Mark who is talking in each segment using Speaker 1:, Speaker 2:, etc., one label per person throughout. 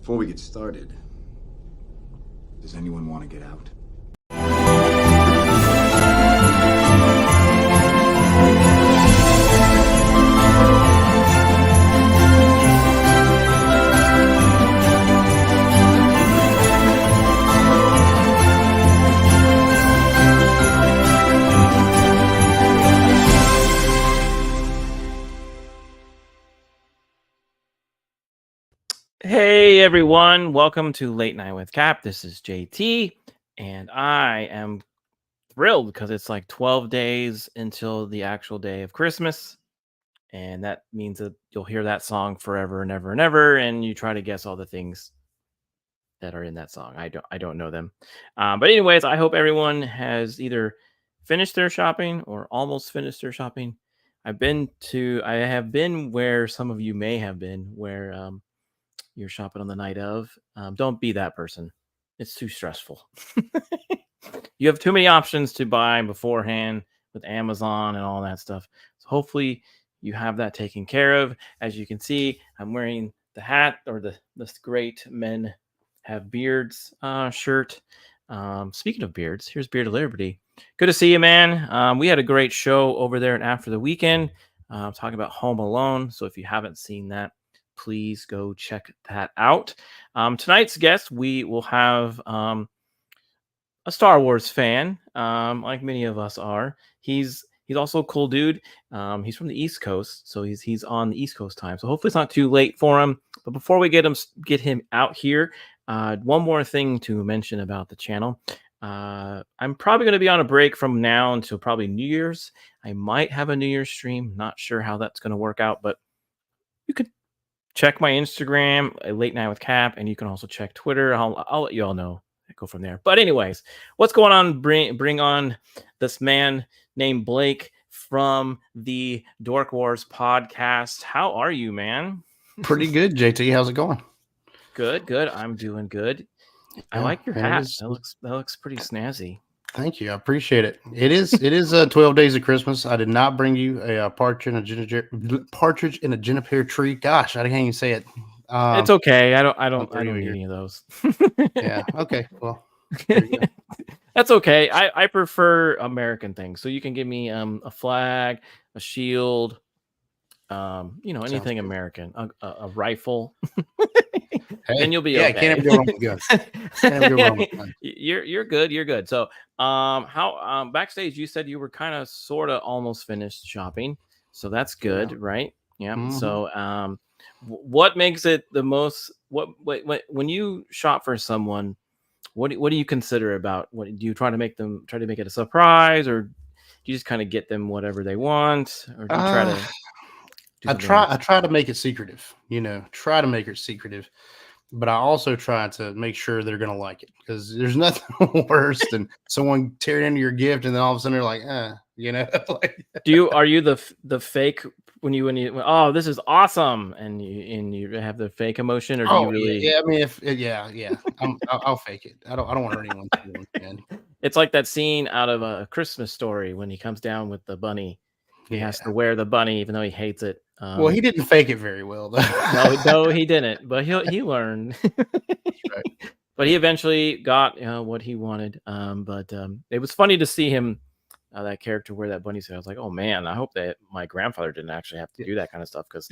Speaker 1: Before we get started, does anyone want to get out?
Speaker 2: Hey everyone, welcome to Late Night with Cap. This is JT, and I am thrilled because it's like 12 days until the actual day of Christmas, and that means that you'll hear that song forever and ever and ever, and you try to guess all the things that are in that song. I don't know them, but anyways, I hope everyone has either finished their shopping or almost finished their shopping. I have been where some of you may have been, where you're shopping on the night of. Don't be that person. It's too stressful. You have too many options to buy beforehand with Amazon and all that stuff. So hopefully you have that taken care of. As you can see, I'm wearing the hat, or this great men have beards shirt. Speaking of beards, here's Beard of Liberty. Good to see you, man. We had a great show over there and after the weekend, talking about Home Alone. So if you haven't seen that, please go check that out. Tonight's guest, we will have a Star Wars fan, like many of us are. He's also a cool dude. He's from the East Coast, so he's on the East Coast time. So hopefully it's not too late for him. But before we get him out here, one more thing to mention about the channel. I'm probably going to be on a break from now until probably New Year's. I might have a New Year's stream. Not sure how that's going to work out, but you could check my Instagram, Late Night with Cap, and you can also check Twitter. I'll let you all know. Go from there. But anyways, what's going on? Bring on this man named Blake from the Dork Wars Podcast. How are you, man?
Speaker 3: Pretty good, JT. How's it going?
Speaker 2: Good. I'm doing good. I like your hat. That looks pretty snazzy.
Speaker 3: Thank you. I appreciate it. It is 12 days of Christmas. I did not bring you a partridge in a juniper tree. Gosh, I can't even say it.
Speaker 2: It's okay. I don't need any of those.
Speaker 3: Yeah. Okay. Well,
Speaker 2: that's okay. I prefer American things. So you can give me a flag, a shield, anything American, a rifle.
Speaker 3: Hey,
Speaker 2: and you'll be okay.
Speaker 3: Can't ever go wrong with guns. Can't ever go wrong with guns.
Speaker 2: You're good. So how backstage you said you were kind of sort of almost finished shopping. So that's good, right? Yeah. Mm-hmm. So what makes it the most when you shop for someone, what do you consider about what do you try to make it a surprise, or do you just kind of get them whatever they want, or do you try to
Speaker 3: I try to make it secretive, try to make it secretive, but I also try to make sure they're going to like it, because there's nothing worse than someone tearing into your gift and then all of a sudden they're like, like,
Speaker 2: are you the fake when you oh, this is awesome, and you have the fake emotion, or do you really?
Speaker 3: Yeah. I mean, I'll fake it. I don't want anyone to win.
Speaker 2: It's like that scene out of A Christmas Story when he comes down with the bunny. He has to wear the bunny even though he hates it.
Speaker 3: Well, he didn't fake it very well, though.
Speaker 2: No, he didn't. But he learned. Right. But he eventually got what he wanted. But it was funny to see him, that character, wear that bunny suit. I was like, oh man, I hope that my grandfather didn't actually have to do that kind of stuff, because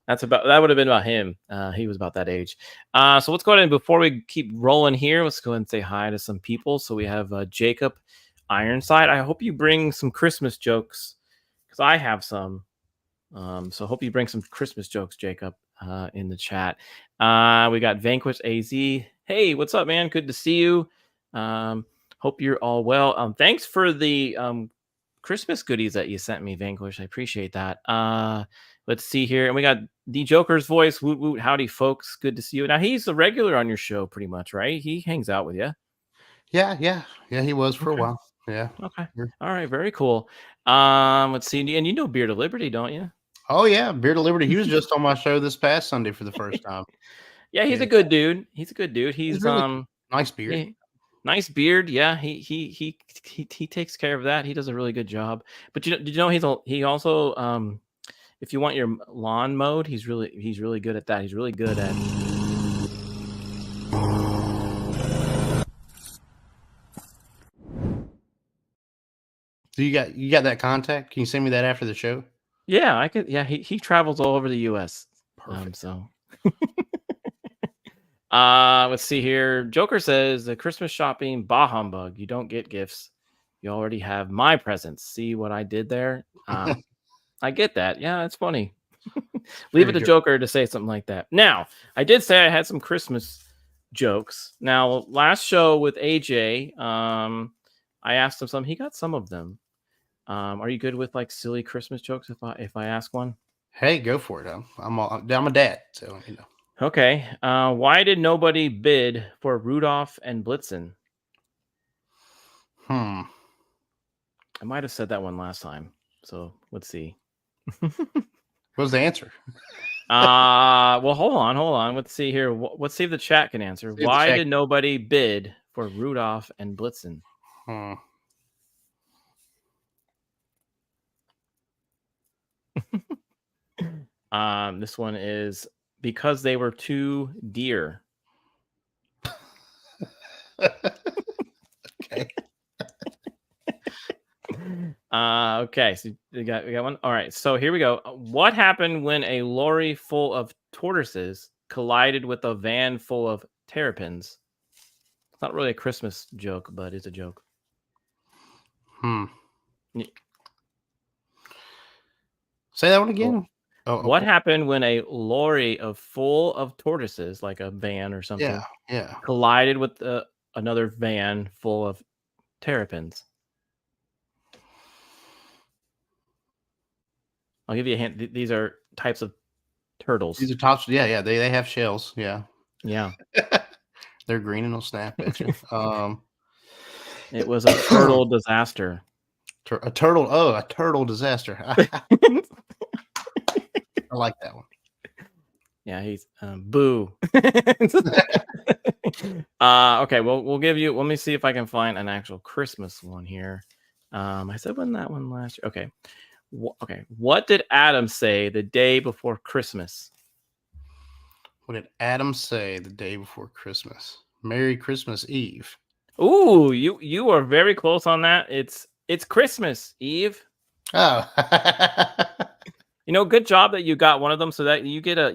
Speaker 2: that would have been about him. He was about that age. So let's go ahead and before we keep rolling here, let's go ahead and say hi to some people. So we have Jacob Ironside. I hope you bring some Christmas jokes, because I have some. So hope you bring some Christmas jokes, Jacob, in the chat. We got Vanquish AZ. Hey, what's up, man? Good to see you. Hope you're all well. Thanks for the Christmas goodies that you sent me, Vanquish. I appreciate that. Let's see here. And we got the Joker's voice. Woot woot. Howdy, folks. Good to see you. Now, he's a regular on your show pretty much, right? He hangs out with you.
Speaker 3: Yeah. He was for a while. Yeah.
Speaker 2: Okay. All right. Very cool. Let's see. And you know Beard of Liberty, don't you?
Speaker 3: Oh yeah, Beard of Liberty. He was just on my show this past Sunday for the first time.
Speaker 2: Yeah, he's a good dude. He's really
Speaker 3: nice beard.
Speaker 2: Nice beard. Yeah, he takes care of that. He does a really good job. But did you know he also if you want your lawn mowed, he's really good at that. He's really good at
Speaker 3: So you got that contact? Can you send me that after the show?
Speaker 2: Yeah, I could. Yeah, he travels all over the U.S.
Speaker 3: Perfect.
Speaker 2: So, let's see here. Joker says the Christmas shopping, bah humbug. You don't get gifts. You already have my presents. See what I did there? I get that. Yeah, it's funny. Leave it to Joker to say something like that. Now, I did say I had some Christmas jokes. Now, last show with AJ, I asked him some. He got some of them. Are you good with like silly Christmas jokes if I ask one?
Speaker 3: Hey, go for it. I'm a dad, so you know.
Speaker 2: Okay. Why did nobody bid for Rudolph and Blitzen? I might have said that one last time, so let's see.
Speaker 3: What was the answer?
Speaker 2: Well, hold on. Let's see here. Let's see if the chat can answer. Why did nobody bid for Rudolph and Blitzen? This one is because they were too dear.
Speaker 3: Okay.
Speaker 2: Okay. So we got one. All right. So here we go. What happened when a lorry full of tortoises collided with a van full of terrapins? It's not really a Christmas joke, but it's a joke.
Speaker 3: Say that one again.
Speaker 2: What happened when a lorry full of tortoises, like a van or something, collided with another van full of terrapins? I'll give you a hint. These are types of turtles.
Speaker 3: These are tops. Yeah. They have shells. Yeah. They're green and they'll snap at you.
Speaker 2: It was a turtle disaster.
Speaker 3: A turtle disaster. I like that one.
Speaker 2: Yeah, he's boo. Okay, well, we'll give you. Let me see if I can find an actual Christmas one here. I said when that one last year. Okay. Okay. What did Adam say the day before Christmas?
Speaker 3: What did Adam say the day before Christmas? Merry Christmas Eve.
Speaker 2: Ooh, you are very close on that. It's Christmas Eve.
Speaker 3: Oh.
Speaker 2: Good job that you got one of them, so that you get a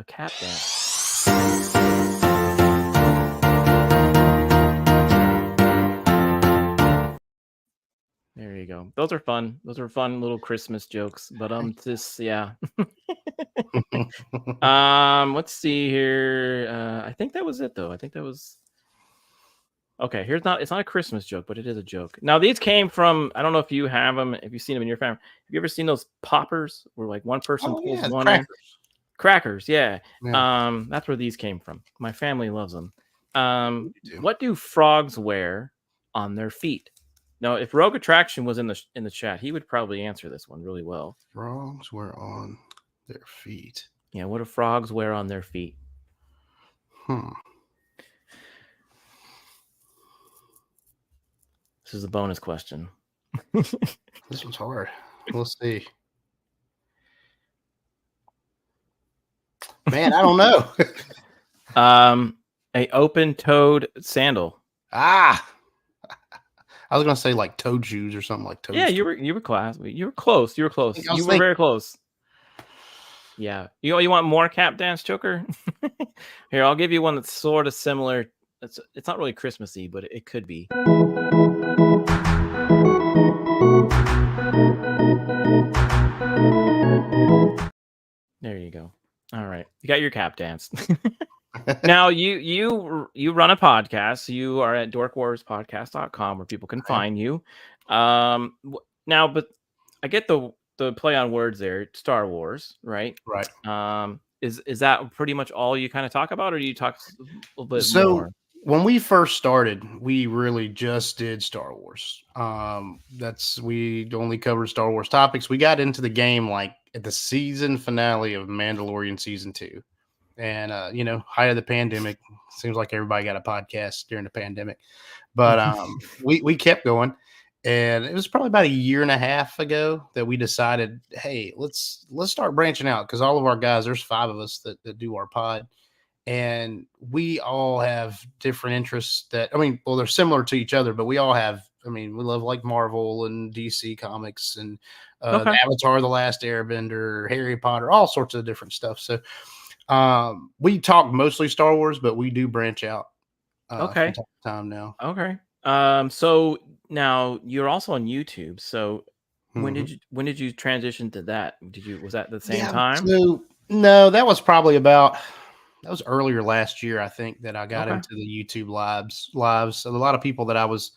Speaker 2: cap dance. There you go. Those are fun. Those are fun little Christmas jokes. But yeah. Let's see here. I think that was it though. I think that was okay. It's not a Christmas joke, but it is a joke. Now these came from, I don't know if you have them, if you've seen them in your family. Have you ever seen those poppers where like one person pulls one in? Crackers, yeah. That's where these came from. My family loves them. What do frogs wear on their feet? Now, if Rogue Attraction was in the chat, he would probably answer this one really well.
Speaker 3: Frogs wear on their feet.
Speaker 2: Yeah, what do frogs wear on their feet? This is a bonus question.
Speaker 3: This one's hard. We'll see. Man, I don't know.
Speaker 2: A open-toed sandal.
Speaker 3: I was gonna say like toad shoes or something like toad.
Speaker 2: Yeah, you were close. You were close. You were very close. Yeah. You want more cap dance, Joker? Here, I'll give you one that's sort of similar. It's not really Christmassy, but it could be. There you go. All right. You got your cap dance. Now you run a podcast. You are at dorkwarspodcast.com where people can find you. Now, but I get the play on words there. Star Wars, right?
Speaker 3: Right.
Speaker 2: Is that pretty much all you kind of talk about, or do you talk a little bit more?
Speaker 3: When we first started, we really just did Star Wars. We only covered Star Wars topics. We got into the game like at the season finale of Mandalorian season 2. And, height of the pandemic, seems like everybody got a podcast during the pandemic, but we kept going. And it was probably about a year and a half ago that we decided, hey, let's start branching out. Cause all of our guys, there's 5 of us that do our pod. and we all have different interests that, I mean, well, they're similar to each other, but we all have, I mean, we love like Marvel and DC comics and
Speaker 2: Okay.
Speaker 3: Avatar, The Last Airbender, Harry Potter, all sorts of different stuff. So we talk mostly Star Wars, but we do branch out from
Speaker 2: Okay.
Speaker 3: time to time now.
Speaker 2: Okay. So now you're also on YouTube. So when did you transition to that? Was that the same time?
Speaker 3: So no, that was probably about, that was earlier last year, I think, that I got
Speaker 2: Okay.
Speaker 3: into the YouTube lives. So a lot of people that I was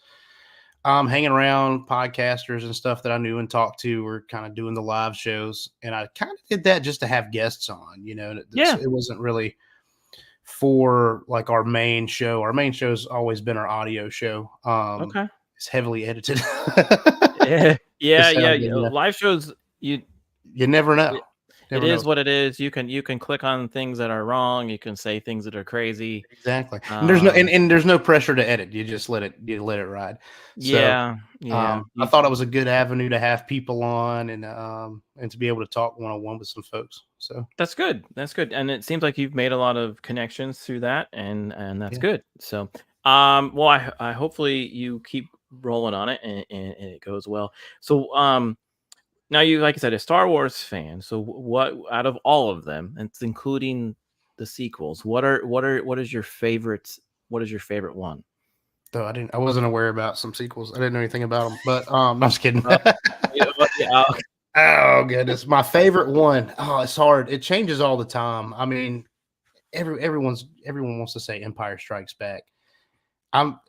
Speaker 3: hanging around, podcasters and stuff that I knew and talked to, were kind of doing the live shows, and I kind of did that just to have guests on. You know,
Speaker 2: Yeah.
Speaker 3: it wasn't really for like our main show. Our main show's always been our audio show.
Speaker 2: Okay.
Speaker 3: It's heavily edited.
Speaker 2: Yeah. Live shows,
Speaker 3: You never know.
Speaker 2: it is what it is. You can click on things that are wrong. You can say things that are crazy.
Speaker 3: Exactly. And there's no and there's no pressure to edit. You just let it ride. So
Speaker 2: Yeah.
Speaker 3: I thought it was a good avenue to have people on and to be able to talk one-on-one with some folks. So
Speaker 2: That's good. That's good. And it seems like you've made a lot of connections through that, and that's good. So well, I hopefully you keep rolling on it and it goes well. So now you, like I said, a Star Wars fan. So what out of all of them, and it's including the sequels, what is your favorite one?
Speaker 3: though I wasn't aware about some sequels. I didn't know anything about them, but I'm just kidding.
Speaker 2: Yeah,
Speaker 3: Oh goodness, my favorite one. Oh, it's hard. It changes all the time. I mean, everyone wants to say Empire Strikes Back. I'm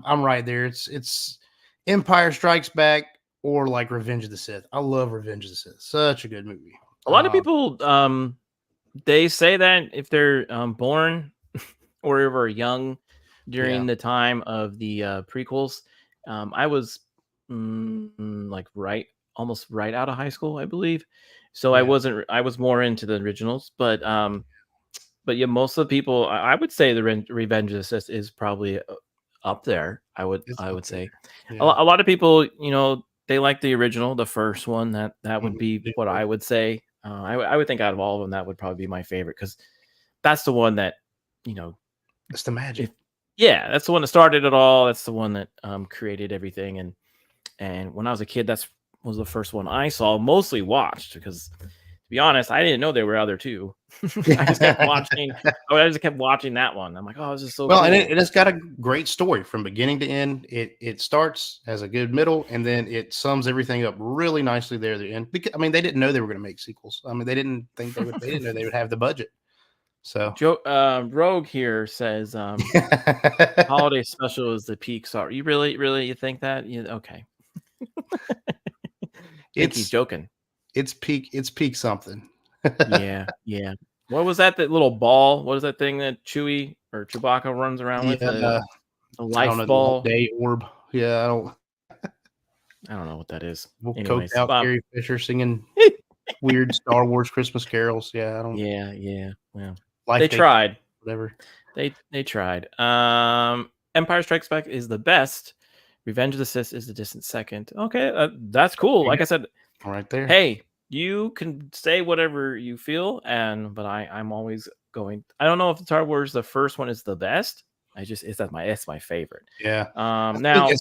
Speaker 3: right there. It's Empire Strikes Back or like Revenge of the Sith. I love Revenge of the Sith. Such a good movie.
Speaker 2: a lot of people they say that if they're born or ever young during the time of the prequels. I was like almost right out of high school, I believe. So I was more into the originals, but yeah, most of the people, I would say the Revenge of the Sith is probably up there. I would say a lot of people, they like the original, the first one. That would be what I would say. I would think out of all of them, that would probably be my favorite, because that's the one that,
Speaker 3: it's the magic.
Speaker 2: That's the one that started it all. That's the one that created everything. And when I was a kid, was the first one I saw, mostly watched, because to be honest, I didn't know there were other two. I just kept watching. I just kept watching that one. I'm like, oh, this is so
Speaker 3: well,
Speaker 2: cool.
Speaker 3: and it's got a great story from beginning to end. It starts as a good middle, and then it sums everything up really nicely there at the end. Because, I mean, they didn't know they were going to make sequels. I mean, they didn't think they would. They didn't know they would have the budget. So
Speaker 2: Rogue here says holiday special is the peak. Sorry, you really think that? Okay. He's joking.
Speaker 3: It's peak something.
Speaker 2: yeah. What was that little ball? What is that thing that Chewie or Chewbacca runs around with? A life ball.
Speaker 3: Day orb. Yeah,
Speaker 2: I don't know what that is.
Speaker 3: We'll
Speaker 2: Anyways,
Speaker 3: coke out Carrie Fisher singing weird Star Wars Christmas carols. Yeah, I don't.
Speaker 2: Yeah. Well,
Speaker 3: Life
Speaker 2: they tried.
Speaker 3: Whatever.
Speaker 2: They tried. Empire Strikes Back is the best. Revenge of the Sith is the distant second. Okay, that's cool. Like I said,
Speaker 3: right there.
Speaker 2: Hey, you can say whatever you feel, but I'm always going. I don't know if Star Wars the first one is the best. That's my favorite.
Speaker 3: Yeah.
Speaker 2: Now
Speaker 3: it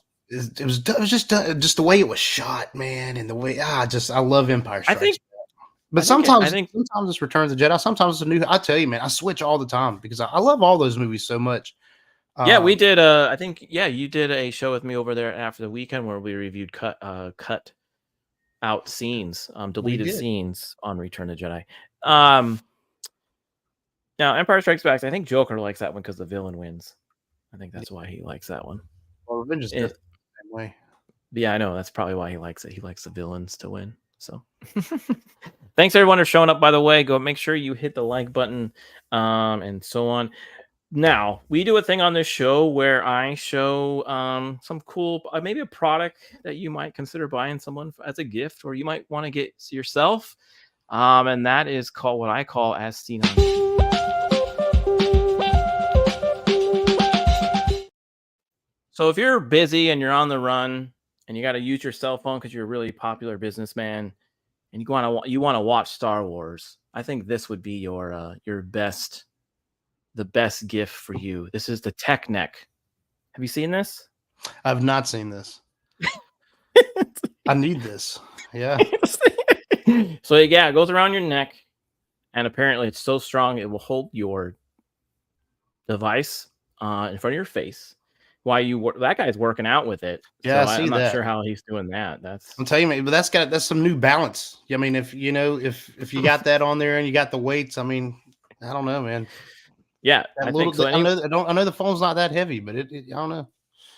Speaker 3: was just the way it was shot, man, and the way I love Empire Strikes Back. But sometimes it's Return of the Jedi. Sometimes it's a new. I tell you, man, I switch all the time because I love all those movies so much.
Speaker 2: We did. I think you did a show with me over there after the weekend where we reviewed cut out scenes, deleted scenes on Return of the Jedi. Now Empire Strikes Back, I think Joker likes that one because the villain wins. I think that's why he likes that one.
Speaker 3: Well, Revenge is the same way.
Speaker 2: Yeah, I know. That's probably why he likes it. He likes the villains to win. So thanks everyone for showing up, by the way. Go make sure you hit the like button and so on. Now, we do a thing on this show where I show some cool, maybe a product that you might consider buying someone as a gift, or you might want to get yourself. And that is called what I call As Seen on. So if you're busy and you're on the run and you got to use your cell phone because you're a really popular businessman and you want to watch Star Wars, I think this would be your best the best gift for you. This is the tech neck. Have you seen this?
Speaker 3: I've not seen this. I need this. Yeah.
Speaker 2: So yeah, it goes around your neck, and apparently it's so strong it will hold your device in front of your face while that guy's working out with it.
Speaker 3: Yeah,
Speaker 2: so
Speaker 3: I see
Speaker 2: I'm not
Speaker 3: that.
Speaker 2: sure how he's doing that.
Speaker 3: I'm telling you, but that's some New Balance. I mean, if you got that on there and you got the weights, I mean, I don't know, man.
Speaker 2: Yeah,
Speaker 3: I know the phone's not that heavy, but I don't know.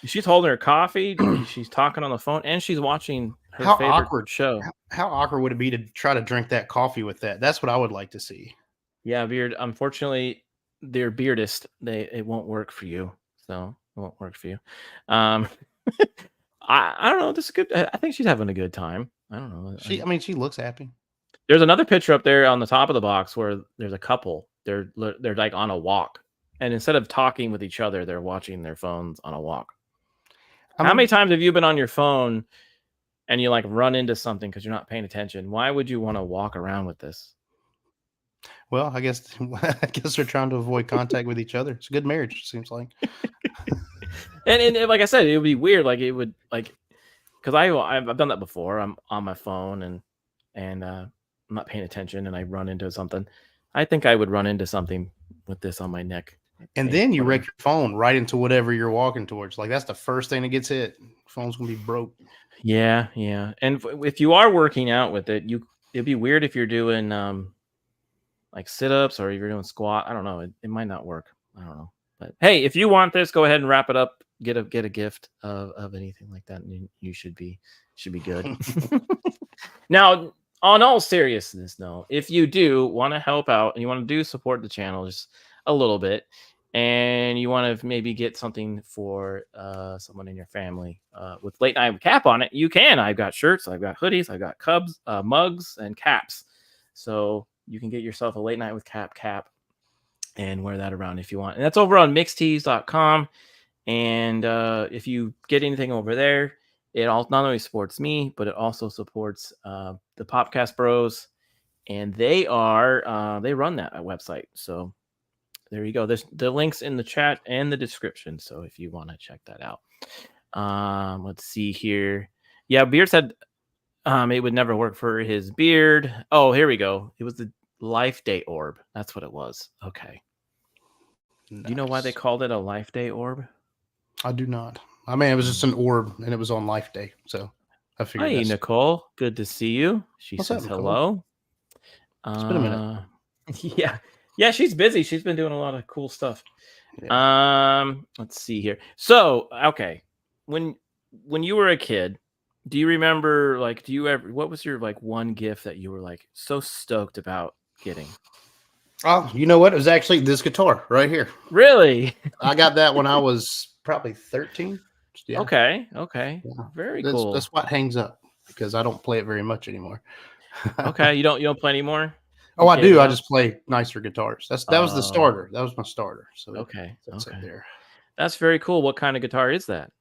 Speaker 2: She's holding her coffee. She's talking on the phone, and she's watching her favorite show.
Speaker 3: How awkward would it be to try to drink that coffee with that? That's what I would like to see.
Speaker 2: Yeah, Beard. Unfortunately, they're Beardist. It won't work for you. So it won't work for you. I don't know. This is good. I think she's having a good time. I don't know.
Speaker 3: She looks happy.
Speaker 2: There's another picture up there on the top of the box where there's a couple. They're like on a walk, and instead of talking with each other, they're watching their phones on a walk. How many times have you been on your phone and you like run into something because you're not paying attention? Why would you want to walk around with this?
Speaker 3: Well, I guess they're trying to avoid contact with each other. It's a good marriage, it seems like.
Speaker 2: and like I said, it would be weird. Like it would because I've done that before. I'm on my phone and I'm not paying attention and I run into something. I think I would run into something with this on my neck.
Speaker 3: And then you wreck your phone right into whatever you're walking towards. Like that's the first thing that gets hit. Phone's gonna be broke.
Speaker 2: Yeah. And if you are working out with it, it'd be weird if you're doing like sit-ups or if you're doing squat. I don't know. It might not work. I don't know. But hey, if you want this, go ahead and wrap it up. Get a gift of anything like that, and you should be good. Now, on all seriousness, though, if you do want to help out and you want to support the channel just a little bit, and you want to maybe get something for someone in your family with Late Night with Cap on it, you can. I've got shirts, I've got hoodies, I've got Cubs, mugs, and caps. So you can get yourself a Late Night with cap and wear that around if you want. And that's over on mixtees.com. And if you get anything over there, it not only supports me, but it also supports the Popcast Bros. And they run that website. So there you go. There's the links in the chat and the description. So if you want to check that out. Let's see here. Yeah, Beard said it would never work for his beard. Oh, here we go. It was the Life Day orb. That's what it was. Okay. Nice. Do you know why they called it a Life Day orb?
Speaker 3: I do not. I mean, it was just an orb and it was on Life Day. So I figured.
Speaker 2: Hey, Nicole. Good to see you. She says up, hello.
Speaker 3: It's been a minute.
Speaker 2: Yeah, she's busy. She's been doing a lot of cool stuff.
Speaker 3: Yeah.
Speaker 2: Let's see here. So, okay. When you were a kid, do you remember what was your like one gift that you were like so stoked about getting?
Speaker 3: Oh, you know what? It was actually this guitar right here.
Speaker 2: Really?
Speaker 3: I got that when I was probably 13. Yeah.
Speaker 2: Okay. Yeah. Very cool.
Speaker 3: That's what hangs up because I don't play it very much anymore.
Speaker 2: Okay, you don't play anymore?
Speaker 3: Oh, I do. I just play nicer guitars. That was the starter. That was my starter. So
Speaker 2: okay.
Speaker 3: There.
Speaker 2: That's very cool. What kind of guitar is that?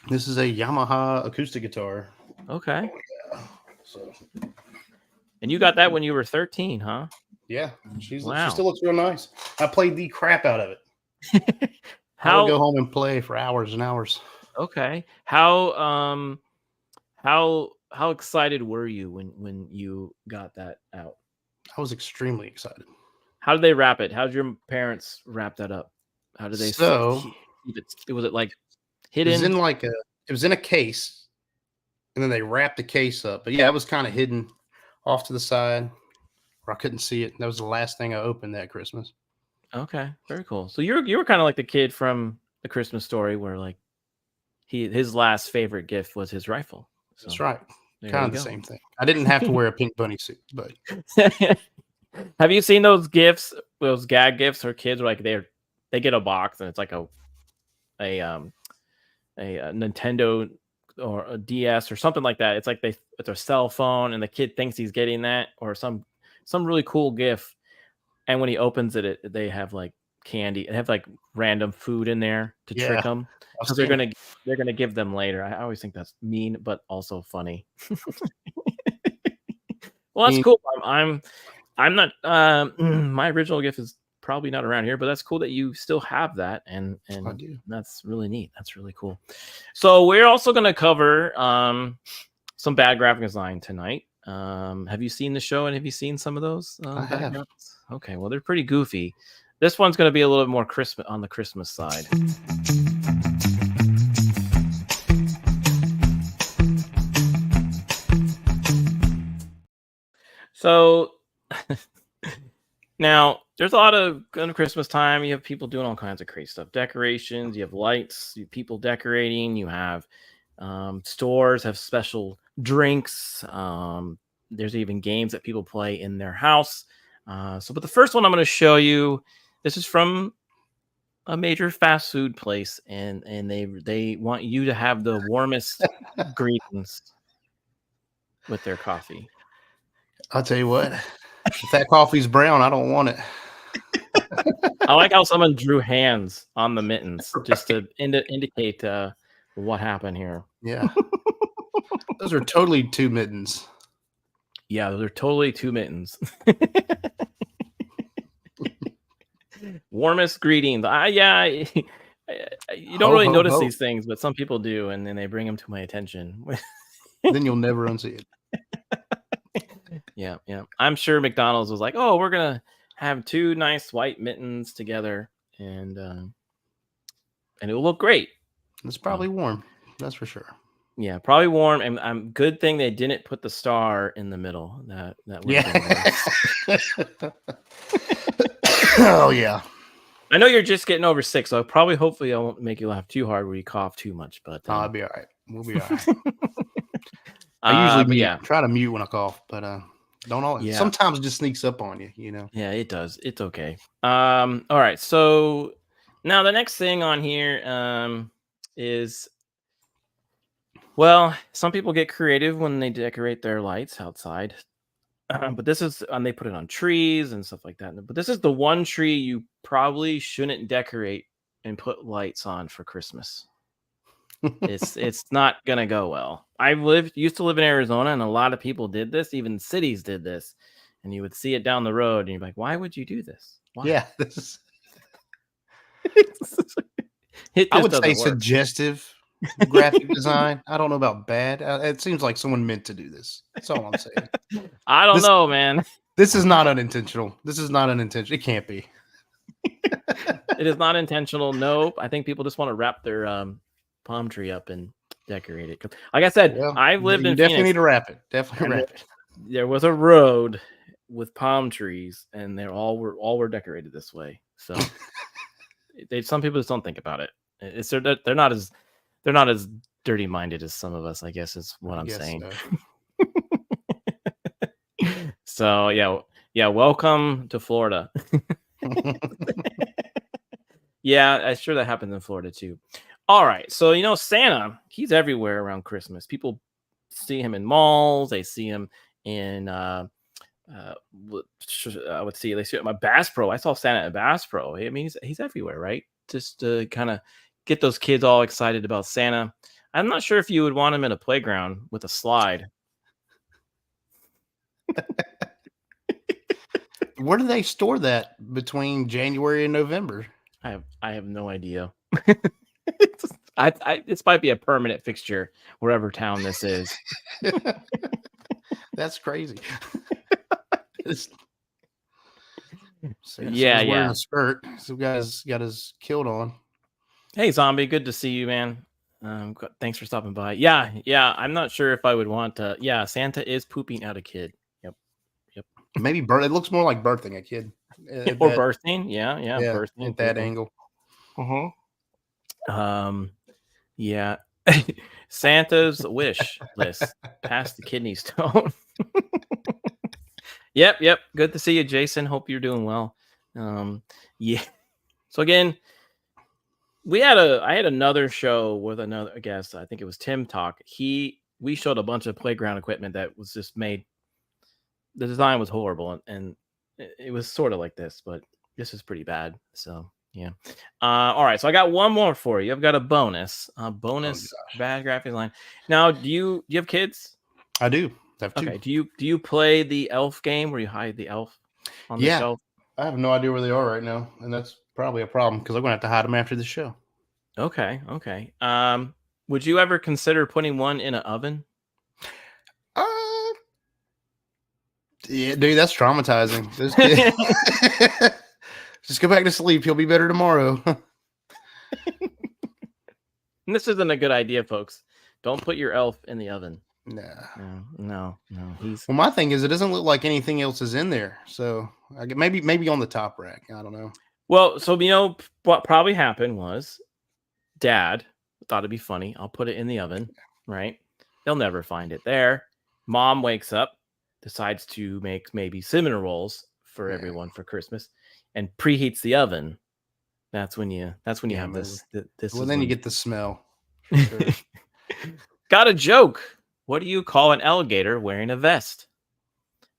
Speaker 3: This is a Yamaha acoustic guitar.
Speaker 2: Okay.
Speaker 3: Oh, yeah. So.
Speaker 2: And you got that when you were 13, huh?
Speaker 3: Yeah. She still looks real nice. I played the crap out of it.
Speaker 2: I
Speaker 3: would go home and play for hours and hours.
Speaker 2: Okay. How excited were you when you got that out?
Speaker 3: I was extremely excited.
Speaker 2: How did they wrap it? How did your parents wrap that up? How did they keep it? Was it like hidden?
Speaker 3: It was in a case, and then they wrapped the case up. But yeah, it was kind of hidden off to the side where I couldn't see it. That was the last thing I opened that Christmas.
Speaker 2: Okay, very cool. So you were kind of like the kid from The Christmas Story, where like his last favorite gift was his rifle. So,
Speaker 3: that's right. Kind of the same thing. I didn't have to wear a pink bunny suit, but
Speaker 2: have you seen those gifts, those gag gifts for kids where like they get a box and it's like a Nintendo or a DS or something like that. It's like it's a cell phone and the kid thinks he's getting that or some really cool gift. And when he opens it, they have like candy. They have like random food in there to trick them. Because they're gonna give them later. I always think that's mean, but also funny. Well, that's cool. I'm not. My original gift is probably not around here, but that's cool that you still have that, and
Speaker 3: I do.
Speaker 2: that's really neat. That's really cool. So we're also going to cover some bad graphic design tonight. Have you seen the show, and have you seen some of those?
Speaker 3: I have.
Speaker 2: Okay, well, they're pretty goofy. This one's going to be a little bit more Christmas on the Christmas side. So now there's a lot of Christmas time. You have people doing all kinds of crazy stuff, decorations. You have lights, you have people decorating. You have stores have special drinks. There's even games that people play in their house. But the first one I'm going to show you, this is from a major fast food place, and they want you to have the warmest greetings with their coffee.
Speaker 3: I'll tell you what, if that coffee's brown, I don't want it.
Speaker 2: I like how someone drew hands on the mittens just to indicate what happened here.
Speaker 3: Yeah. Those are totally 2 mittens.
Speaker 2: Yeah, those are totally 2 mittens. Warmest greetings. You don't really notice these things, but some people do, and then they bring them to my attention.
Speaker 3: Then you'll never unsee it.
Speaker 2: Yeah. I'm sure McDonald's was like, "Oh, we're gonna have 2 nice white mittens together, and it will look great."
Speaker 3: It's probably warm. That's for sure.
Speaker 2: Yeah, probably warm, and good thing they didn't put the star in the middle. That
Speaker 3: yeah. Oh yeah.
Speaker 2: I know you're just getting over sick, so hopefully I won't make you laugh too hard where you cough too much. But
Speaker 3: I'll be all right. We'll be all right. I usually try to mute when I cough, but don't always. Yeah. Sometimes it just sneaks up on you, you know.
Speaker 2: Yeah, it does. It's okay. All right. So now the next thing on here is, well, some people get creative when they decorate their lights outside. But this is, and they put it on trees and stuff like that. But this is the one tree you probably shouldn't decorate and put lights on for Christmas. It's not gonna go well. I used to live in Arizona, and a lot of people did this. Even cities did this, and you would see it down the road, and you're like, "Why would you do this?" Why?
Speaker 3: Yeah, this
Speaker 2: is.
Speaker 3: I would say suggestive graphic design. I don't know about bad. It seems like someone meant to do this. That's all I'm saying.
Speaker 2: I don't know, man.
Speaker 3: This is not unintentional. It can't be.
Speaker 2: It is not intentional. Nope. I think people just want to wrap their palm tree up and decorate it. Like I said, I've lived in
Speaker 3: definitely
Speaker 2: Phoenix.
Speaker 3: Need to wrap it. Definitely wrap it.
Speaker 2: There was a road with palm trees, and they all were decorated this way. So some people just don't think about it. They're not as dirty minded as some of us, I guess is what I'm saying. So yeah. Welcome to Florida. Yeah, I'm sure that happens in Florida too. All right, so Santa, he's everywhere around Christmas. People see him in malls. They see him in they see it at my Bass Pro. I saw Santa at Bass Pro. I mean, he's everywhere, right? Just to kind of get those kids all excited about Santa. I'm not sure if you would want him in a playground with a slide.
Speaker 3: Where do they store that between January and November?
Speaker 2: I have no idea. This might be a permanent fixture wherever town this is.
Speaker 3: That's crazy.
Speaker 2: Yeah.
Speaker 3: Wearing a skirt. Some guy's got his kilt on.
Speaker 2: Hey, Zombie, good to see you, man. Thanks for stopping by. Yeah. I'm not sure if I would want to. Yeah, Santa is pooping out a kid. Yep.
Speaker 3: Maybe it looks more like birthing a kid.
Speaker 2: Or birthing. Yeah, birthing
Speaker 3: at that angle.
Speaker 2: Yeah. Santa's wish list. Pass the kidney stone. Yep. Good to see you, Jason. Hope you're doing well. Yeah. So again, I had another show with another guest. I think it was Tim Talk. We showed a bunch of playground equipment that was just made. The design was horrible, and it was sort of like this, but this is pretty bad. So yeah. All right. So I got one more for you. I've got a bonus bad graphic design. Now, do you have kids?
Speaker 3: I do. I have two.
Speaker 2: Okay. Do you play the elf game where you hide the elf on the shelf?
Speaker 3: I have no idea where they are right now, and that's probably a problem because I'm gonna have to hide them after the show.
Speaker 2: Okay. Would you ever consider putting one in an oven?
Speaker 3: Yeah, dude, that's traumatizing. Just go back to sleep. He'll be better tomorrow.
Speaker 2: And this isn't a good idea, folks. Don't put your elf in the oven.
Speaker 3: Nah.
Speaker 2: No.
Speaker 3: Well, my thing is, it doesn't look like anything else is in there. So maybe on the top rack. I don't know.
Speaker 2: Well, so what probably happened was Dad thought it'd be funny. I'll put it in the oven, right? They'll never find it there. Mom wakes up, decides to make maybe cinnamon rolls for everyone for Christmas, and preheats the oven. That's when you have this.
Speaker 3: Well, then you get the smell. Sure.
Speaker 2: Got a joke. What do you call an alligator wearing a vest?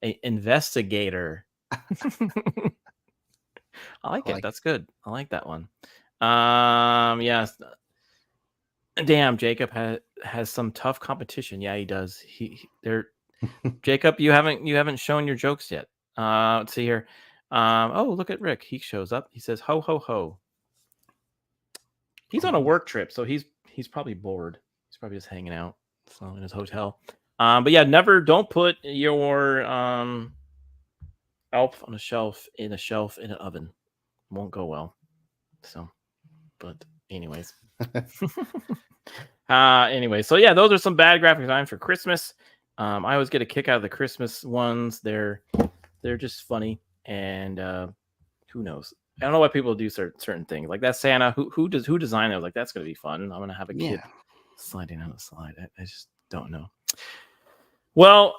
Speaker 2: An investigator. I like it. That's good. I like that one. Yes. Damn, Jacob has some tough competition. Yeah, he does. Jacob, you haven't shown your jokes yet. Let's see here. Oh, look at Rick. He shows up. He says, "Ho ho ho." He's on a work trip, so he's probably bored. He's probably just hanging out in his hotel. But yeah, don't put your elf on a shelf in an oven. Won't go well. So, but anyways. So yeah, those are some bad graphic design for Christmas. I always get a kick out of the Christmas ones. They're just funny, and who knows? I don't know why people do certain things like that. Santa, who designed it? I was like, that's gonna be fun. I'm gonna have a kid sliding on a slide. I just don't know. Well,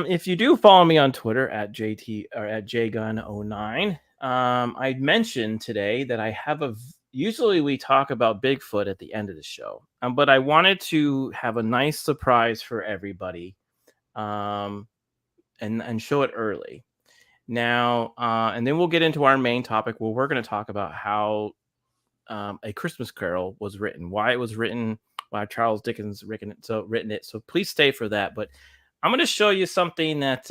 Speaker 2: if you do follow me on Twitter at JT or at JGun09, I mentioned today that I have usually we talk about Bigfoot at the end of the show, but I wanted to have a nice surprise for everybody, and show it early. Now, and then we'll get into our main topic where we're going to talk about how A Christmas Carol was written, why it was written, why Charles Dickens written it. So please stay for that. But I'm going to show you something that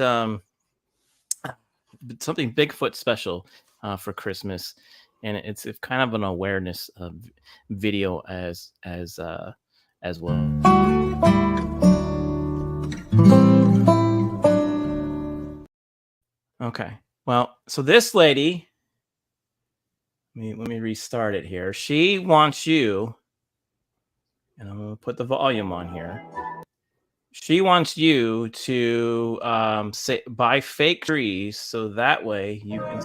Speaker 2: something Bigfoot special for Christmas, and it's kind of an awareness video as well. Okay. Well, so this lady, let me restart it here. She wants you, and I'm going to put the volume on here. She wants you to buy fake trees so that way you can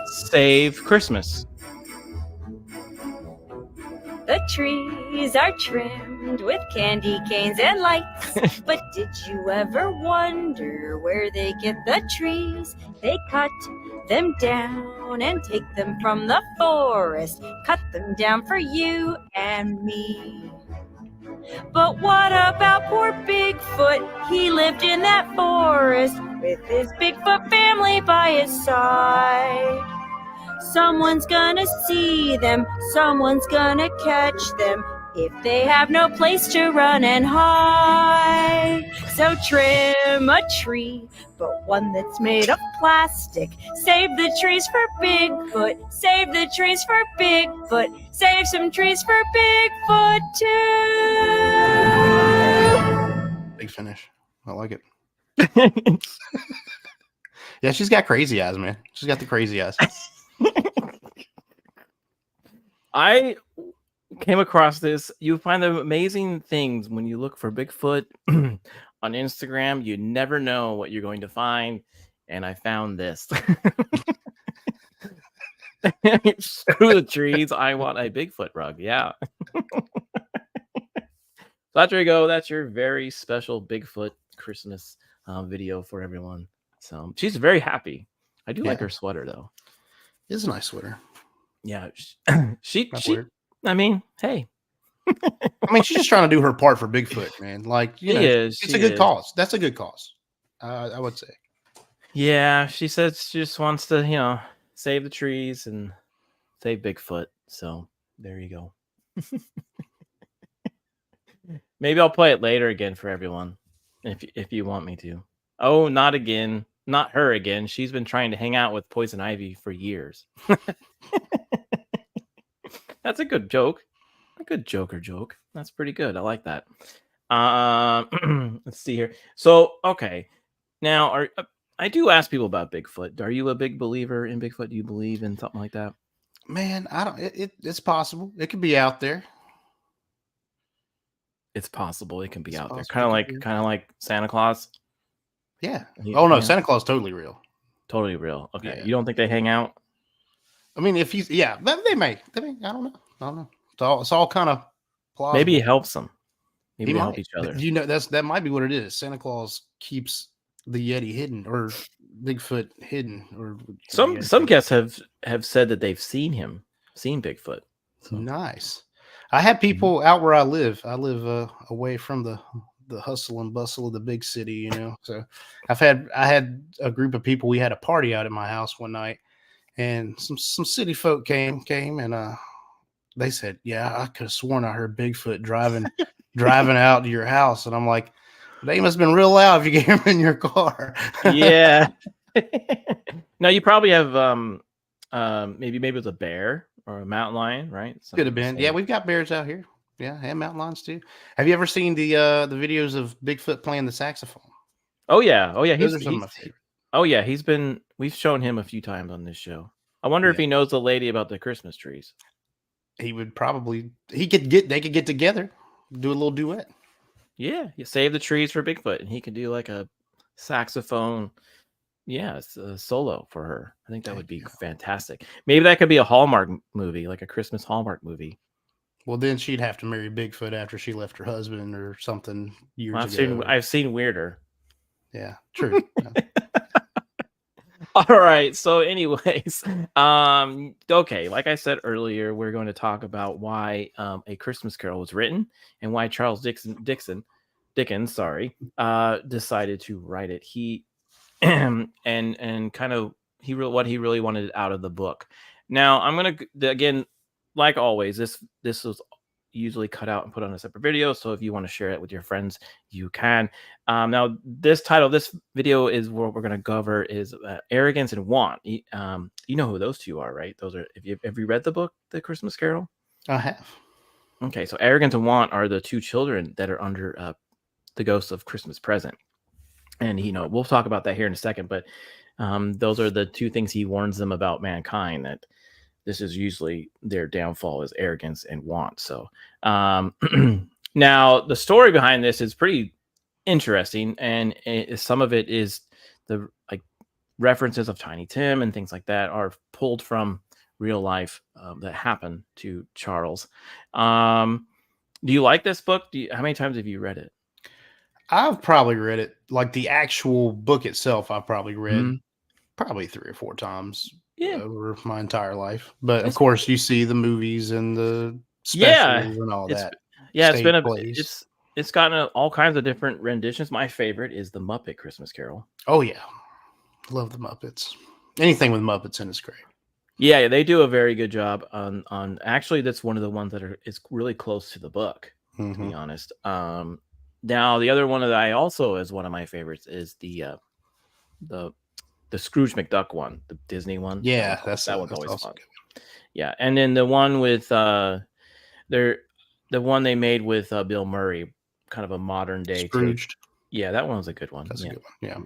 Speaker 2: save Christmas.
Speaker 4: The trees are trimmed with candy canes and lights. But did you ever wonder where they get the trees? They cut them down and take them from the forest. Cut them down for you and me. But what about poor Bigfoot? He lived in that forest with his Bigfoot family by his side. Someone's gonna see them, someone's gonna catch them if they have no place to run and hide. So trim a tree, but one that's made of plastic. Save the trees for Bigfoot, save the trees for Bigfoot, save some trees for Bigfoot too.
Speaker 3: Big finish. I like it. Yeah, she's got crazy eyes, man. She's got the crazy eyes.
Speaker 2: I came across this. You find the amazing things when you look for Bigfoot on Instagram. You never know what you're going to find. And I found this. Screw the trees. I want a Bigfoot rug. Yeah. So there you go. That's your very special Bigfoot Christmas video for everyone. So she's very happy. I do like her sweater, though.
Speaker 3: It's a nice sweater.
Speaker 2: Yeah, she I mean, hey.
Speaker 3: I mean, she's just trying to do her part for Bigfoot, man. Like, it's a good cause. That's a good cause. I would say.
Speaker 2: Yeah, she said she just wants to, save the trees and save Bigfoot. So there you go. Maybe I'll play it later again for everyone, if you want me to. Oh, not again. not her again. She's been trying to hang out with Poison Ivy for years. That's a good joke. A good Joker joke. That's pretty good. I like that. Let's see here. So, okay. Now, I do ask people about Bigfoot. Are you a big believer in Bigfoot? Do you believe in something like that?
Speaker 3: Man, I don't. It's possible. It could be out there.
Speaker 2: It's possible it can be
Speaker 3: It's
Speaker 2: out there.
Speaker 3: possible.
Speaker 2: Kind of like Santa Claus.
Speaker 3: Yeah.
Speaker 2: Yeah,
Speaker 3: Oh no,
Speaker 2: yeah.
Speaker 3: Santa Claus totally real.
Speaker 2: Totally real. Okay.
Speaker 3: Yeah.
Speaker 2: You don't think they hang out?
Speaker 3: I mean, if he's they may. I don't know. It's all kind of plausible.
Speaker 2: Maybe it helps them. Maybe
Speaker 3: He
Speaker 2: they help
Speaker 3: might.
Speaker 2: each other.
Speaker 3: You know, that might be what it is. Santa Claus keeps the Yeti hidden, or Bigfoot hidden, or
Speaker 2: Some guests have said that they've seen Bigfoot. So.
Speaker 3: Nice. I had people out where I live. I live away from the hustle and bustle of the big city, you know. So I had a group of people. We had a party out at my house one night, and some city folk came and they said, "Yeah, I could have sworn I heard Bigfoot driving out to your house." And I'm like, "They must have been real loud if you came in your car."
Speaker 2: Yeah. Now you probably have maybe it was a bear or a mountain lion, right?
Speaker 3: Could have been. Yeah, we've got bears out here. Yeah, and mountain lions too. Have you ever seen the videos of Bigfoot playing the saxophone?
Speaker 2: Oh yeah.
Speaker 3: Those are some of my favorites.
Speaker 2: Oh yeah, we've shown him a few times on this show. I wonder if he knows the lady about the Christmas trees.
Speaker 3: He would probably they could get together, do a little duet.
Speaker 2: Yeah, you save the trees for Bigfoot, and he could do like a saxophone. Yeah, it's a solo for her. I think that would be fantastic. Maybe that could be a Hallmark movie, like a Christmas Hallmark movie.
Speaker 3: Well, then she'd have to marry Bigfoot after she left her husband or something years ago.
Speaker 2: I've seen weirder.
Speaker 3: Yeah, true.
Speaker 2: All right. So, anyways, okay. Like I said earlier, we're going to talk about why A Christmas Carol was written and why Charles Dickens, decided to write it. He and kind of what he really wanted out of the book. Now, I'm gonna again, like always, this was usually cut out and put on a separate video. So if you want to share it with your friends, you can. Now, this title, this video is what we're going to cover is arrogance and want. You know who those two are, right? Those are. Have you read the book, The Christmas Carol?
Speaker 3: I have.
Speaker 2: Okay, so arrogance and want are the two children that are under the ghost of Christmas Present, and we'll talk about that here in a second. But those are the two things he warns them about mankind, that this is usually their downfall is arrogance and want. So now the story behind this is pretty interesting, and some of it is the references of Tiny Tim and things like that are pulled from real life that happened to Charles. Do you like this book? How many times have you read it?
Speaker 3: I've probably read it, like the actual book itself. I've probably read probably 3 or 4 times. Over my entire life, but of course you see the movies and the specials and all that.
Speaker 2: Yeah, it's gotten all kinds of different renditions. My favorite is the Muppet Christmas Carol.
Speaker 3: Oh yeah, love the Muppets. Anything with Muppets in is great.
Speaker 2: Yeah, they do a very good job on. Actually, that's one of the ones that is really close to the book. To be honest. Now the other one that I also is one of my favorites is the Scrooge McDuck one, the Disney one.
Speaker 3: Yeah,
Speaker 2: that one's always fun. Yeah, and then the one with the one they made with Bill Murray, kind of a modern day
Speaker 3: Scrooged.
Speaker 2: Yeah, that one was a good one.
Speaker 3: That's a good one. Yeah.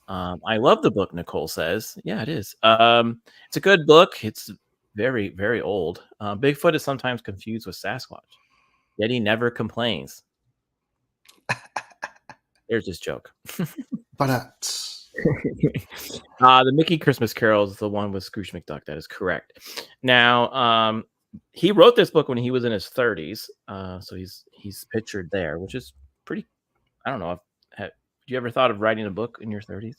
Speaker 2: I love the book, Nicole says. Yeah, it is. It's a good book. It's very, very old. Bigfoot is sometimes confused with Sasquatch, yet he never complains. There's this joke.
Speaker 3: But
Speaker 2: the Mickey Christmas Carol is the one with Scrooge McDuck. That is correct. Now, he wrote this book when he was in his 30s. So he's pictured there, which is pretty. I don't know. Have you ever thought of writing a book in your 30s?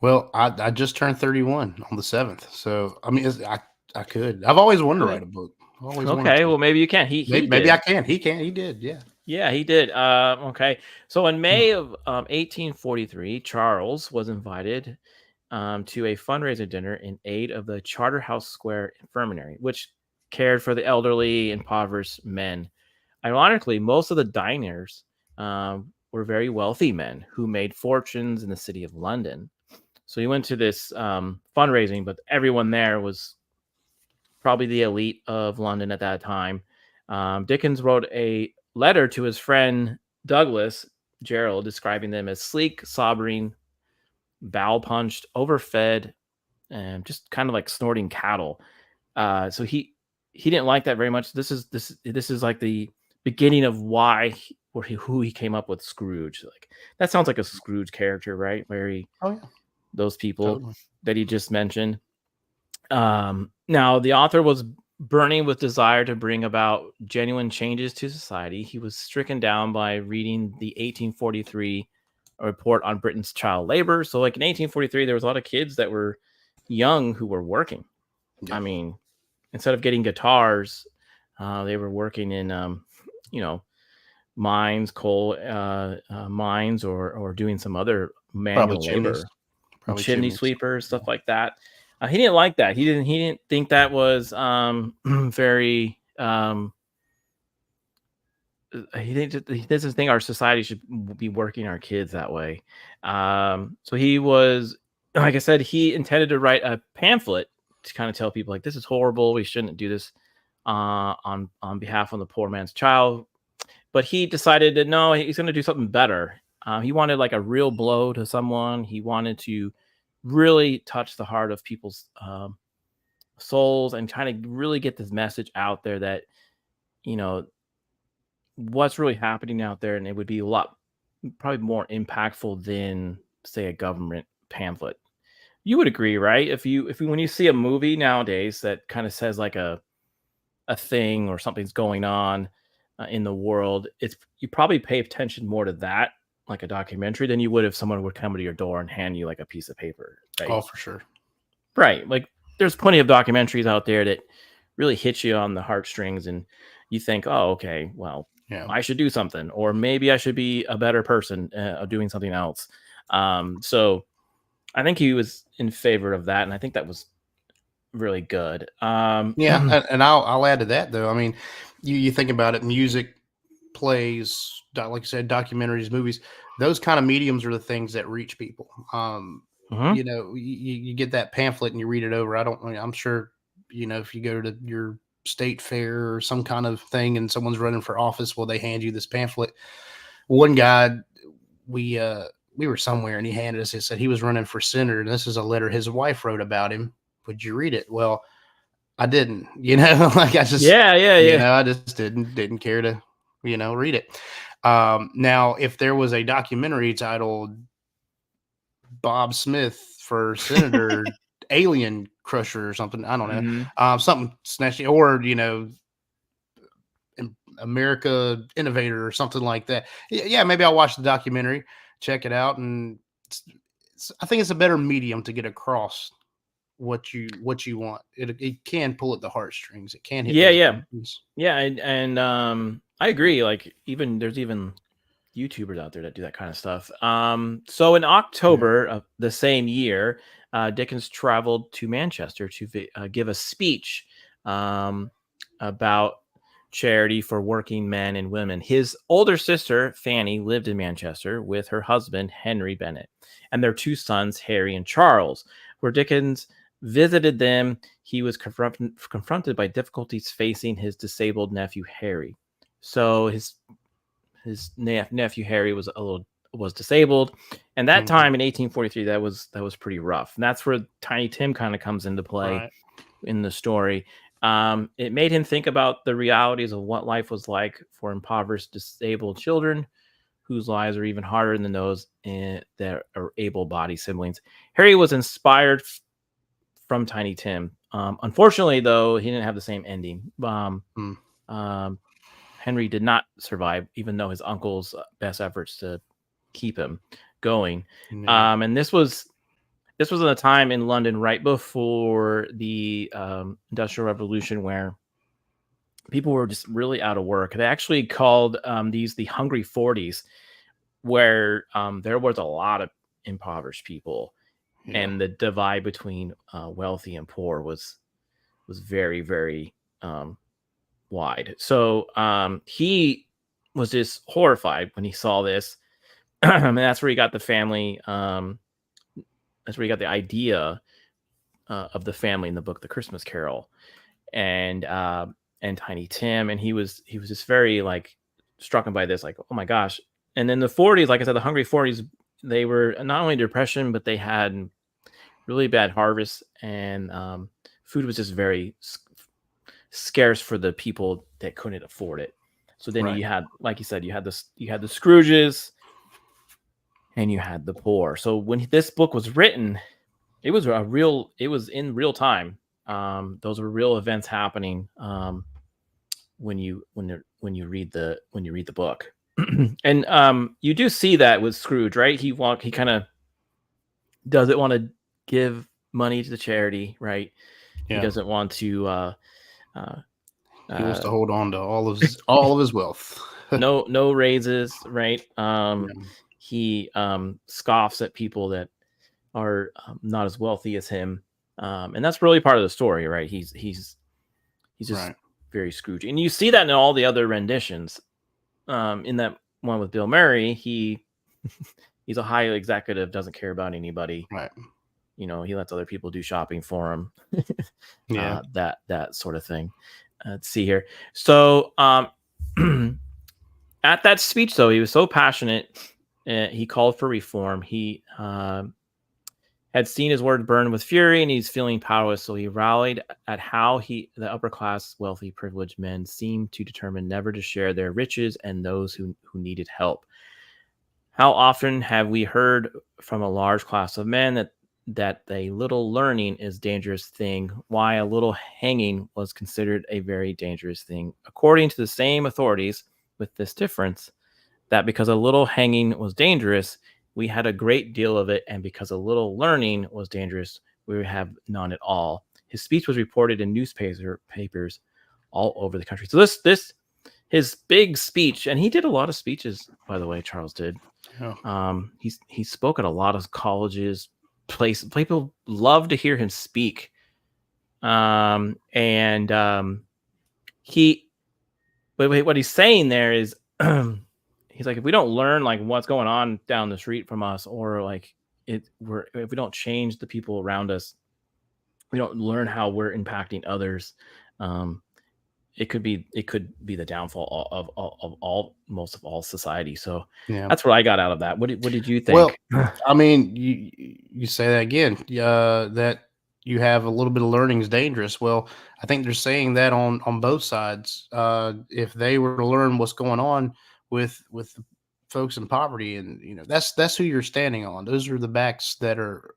Speaker 3: Well, I just turned 31 on the 7th, so I mean, I could. I've always wanted to write a book.
Speaker 2: Okay, well maybe you can.
Speaker 3: Maybe I can. He can. He did. Yeah.
Speaker 2: Yeah, he did. Okay. So in May of 1843, Charles was invited to a fundraiser dinner in aid of the Charterhouse Square Infirmary, which cared for the elderly, impoverished men. Ironically, most of the diners were very wealthy men who made fortunes in the city of London. So he went to this fundraising, but everyone there was probably the elite of London at that time. Dickens wrote a letter to his friend Douglas Gerald, describing them as sleek, sobering, bowel-punched, overfed, and just kind of like snorting cattle. So he didn't like that very much. This is like the beginning of who he came up with Scrooge. Like that sounds like a Scrooge character, right? Those people that he just mentioned. Now the author was burning with desire to bring about genuine changes to society. He was stricken down by reading the 1843 report on Britain's child labor. So like in 1843, there was a lot of kids that were young who were working. Yeah. I mean, instead of getting guitars, they were working in, mines, coal mines, or doing some other manual labor, chimney sweepers, stuff like that. He didn't like that. He didn't think that was very. He doesn't think our society should be working our kids that way. So he was, like I said, he intended to write a pamphlet to kind of tell people like this is horrible. We shouldn't do this on behalf of the poor man's child. But he decided that no, he's going to do something better. He wanted like a real blow to someone. He wanted to really touch the heart of people's souls and kind of really get this message out there that, what's really happening out there. And it would be probably more impactful than, say, a government pamphlet. You would agree, right? If when you see a movie nowadays that kind of says like a thing or something's going on in the world, you probably pay attention more to that, like a documentary, than you would if someone would come to your door and hand you like a piece of paper. Right?
Speaker 3: Oh, for sure.
Speaker 2: Right. Like there's plenty of documentaries out there that really hit you on the heartstrings and you think, oh, okay, well, yeah, I should do something, or maybe I should be a better person doing something else. So I think he was in favor of that. And I think that was really good.
Speaker 3: Yeah. And I'll add to that though. I mean, you think about it, music, plays, like I said, documentaries, movies, those kind of mediums are the things that reach people. You get that pamphlet and you read it over. I'm sure, if you go to your state fair or some kind of thing and someone's running for office, well, they hand you this pamphlet. One guy, we were somewhere and he handed us, he said he was running for senator. And this is a letter his wife wrote about him. Would you read it? Well, I didn't, like I just, I just didn't care to, read it. Now, if there was a documentary titled Bob Smith for Senator, Alien Crusher or something, I don't know, something snatching, or, America Innovator or something like that. Yeah, maybe I'll watch the documentary, check it out. And I think it's a better medium to get across what you want. It can pull at the heartstrings. It can hit.
Speaker 2: Yeah. And I agree. Like there's even YouTubers out there that do that kind of stuff. So in October of the same year, Dickens traveled to Manchester to give a speech about charity for working men and women. His older sister, Fanny, lived in Manchester with her husband, Henry Bennett, and their two sons, Harry and Charles. Where Dickens visited them, he was confronted by difficulties facing his disabled nephew, Harry. So his nephew, Harry, was disabled. And that time in 1843, that was pretty rough. And that's where Tiny Tim kind of comes into play in the story. It made him think about the realities of what life was like for impoverished, disabled children whose lives are even harder than those that are able-bodied siblings. Harry was inspired from Tiny Tim. Unfortunately, though, he didn't have the same ending. Henry did not survive, even though his uncle's best efforts to keep him going. And this was in a time in London right before the Industrial Revolution, where people were just really out of work. They actually called these the Hungry 40s, where there was a lot of impoverished people, and the divide between wealthy and poor was very, very wide. So he was just horrified when he saw this, and that's where he got the family the idea of the family in the book, The Christmas Carol, and Tiny Tim, and he was just very like struck by this, like, oh my gosh. And then the 40s, like I said, the Hungry 40s, they were not only depression, but they had really bad harvests, and food was just very scarce for the people that couldn't afford it. So then you had, like you said, you had the Scrooges, and you had the poor. So when this book was written, it was in real time. Those were real events happening when you read the book. And you do see that with Scrooge, right? He kind of doesn't want to give money to the charity, right? Yeah. He doesn't want to
Speaker 3: he wants to hold on to all of his wealth.
Speaker 2: no raises, right? He scoffs at people that are not as wealthy as him, and that's really part of the story, right? He's just very Scrooge, and you see that in all the other renditions. In that one with Bill Murray, he's a high executive, doesn't care about anybody,
Speaker 3: right?
Speaker 2: He lets other people do shopping for him. That sort of thing. Let's see here. So at that speech, though, he was so passionate. He called for reform. He had seen his word burn with fury, and he's feeling powerless. So he rallied at how the upper class, wealthy, privileged men seemed to determine never to share their riches and those who needed help. How often have we heard from a large class of men that a little learning is a dangerous thing, why a little hanging was considered a very dangerous thing, according to the same authorities, with this difference that because a little hanging was dangerous, we had a great deal of it, and because a little learning was dangerous, we would have none at all. His speech was reported in newspapers all over the country. So this his big speech, and he did a lot of speeches, by the way, Charles did. Yeah. He spoke at a lot of colleges, places. People love to hear him speak. What he's saying there is he's like, if we don't learn like what's going on down the street from us, or like if we don't change the people around us, we don't learn how we're impacting others. It could be the downfall of most of all society. So that's what I got out of that. What did you think?
Speaker 3: Well, I mean, you say that again, that you have a little bit of learning is dangerous. Well, I think they're saying that on both sides. If they were to learn what's going on with folks in poverty, and that's who you're standing on. Those are the backs that are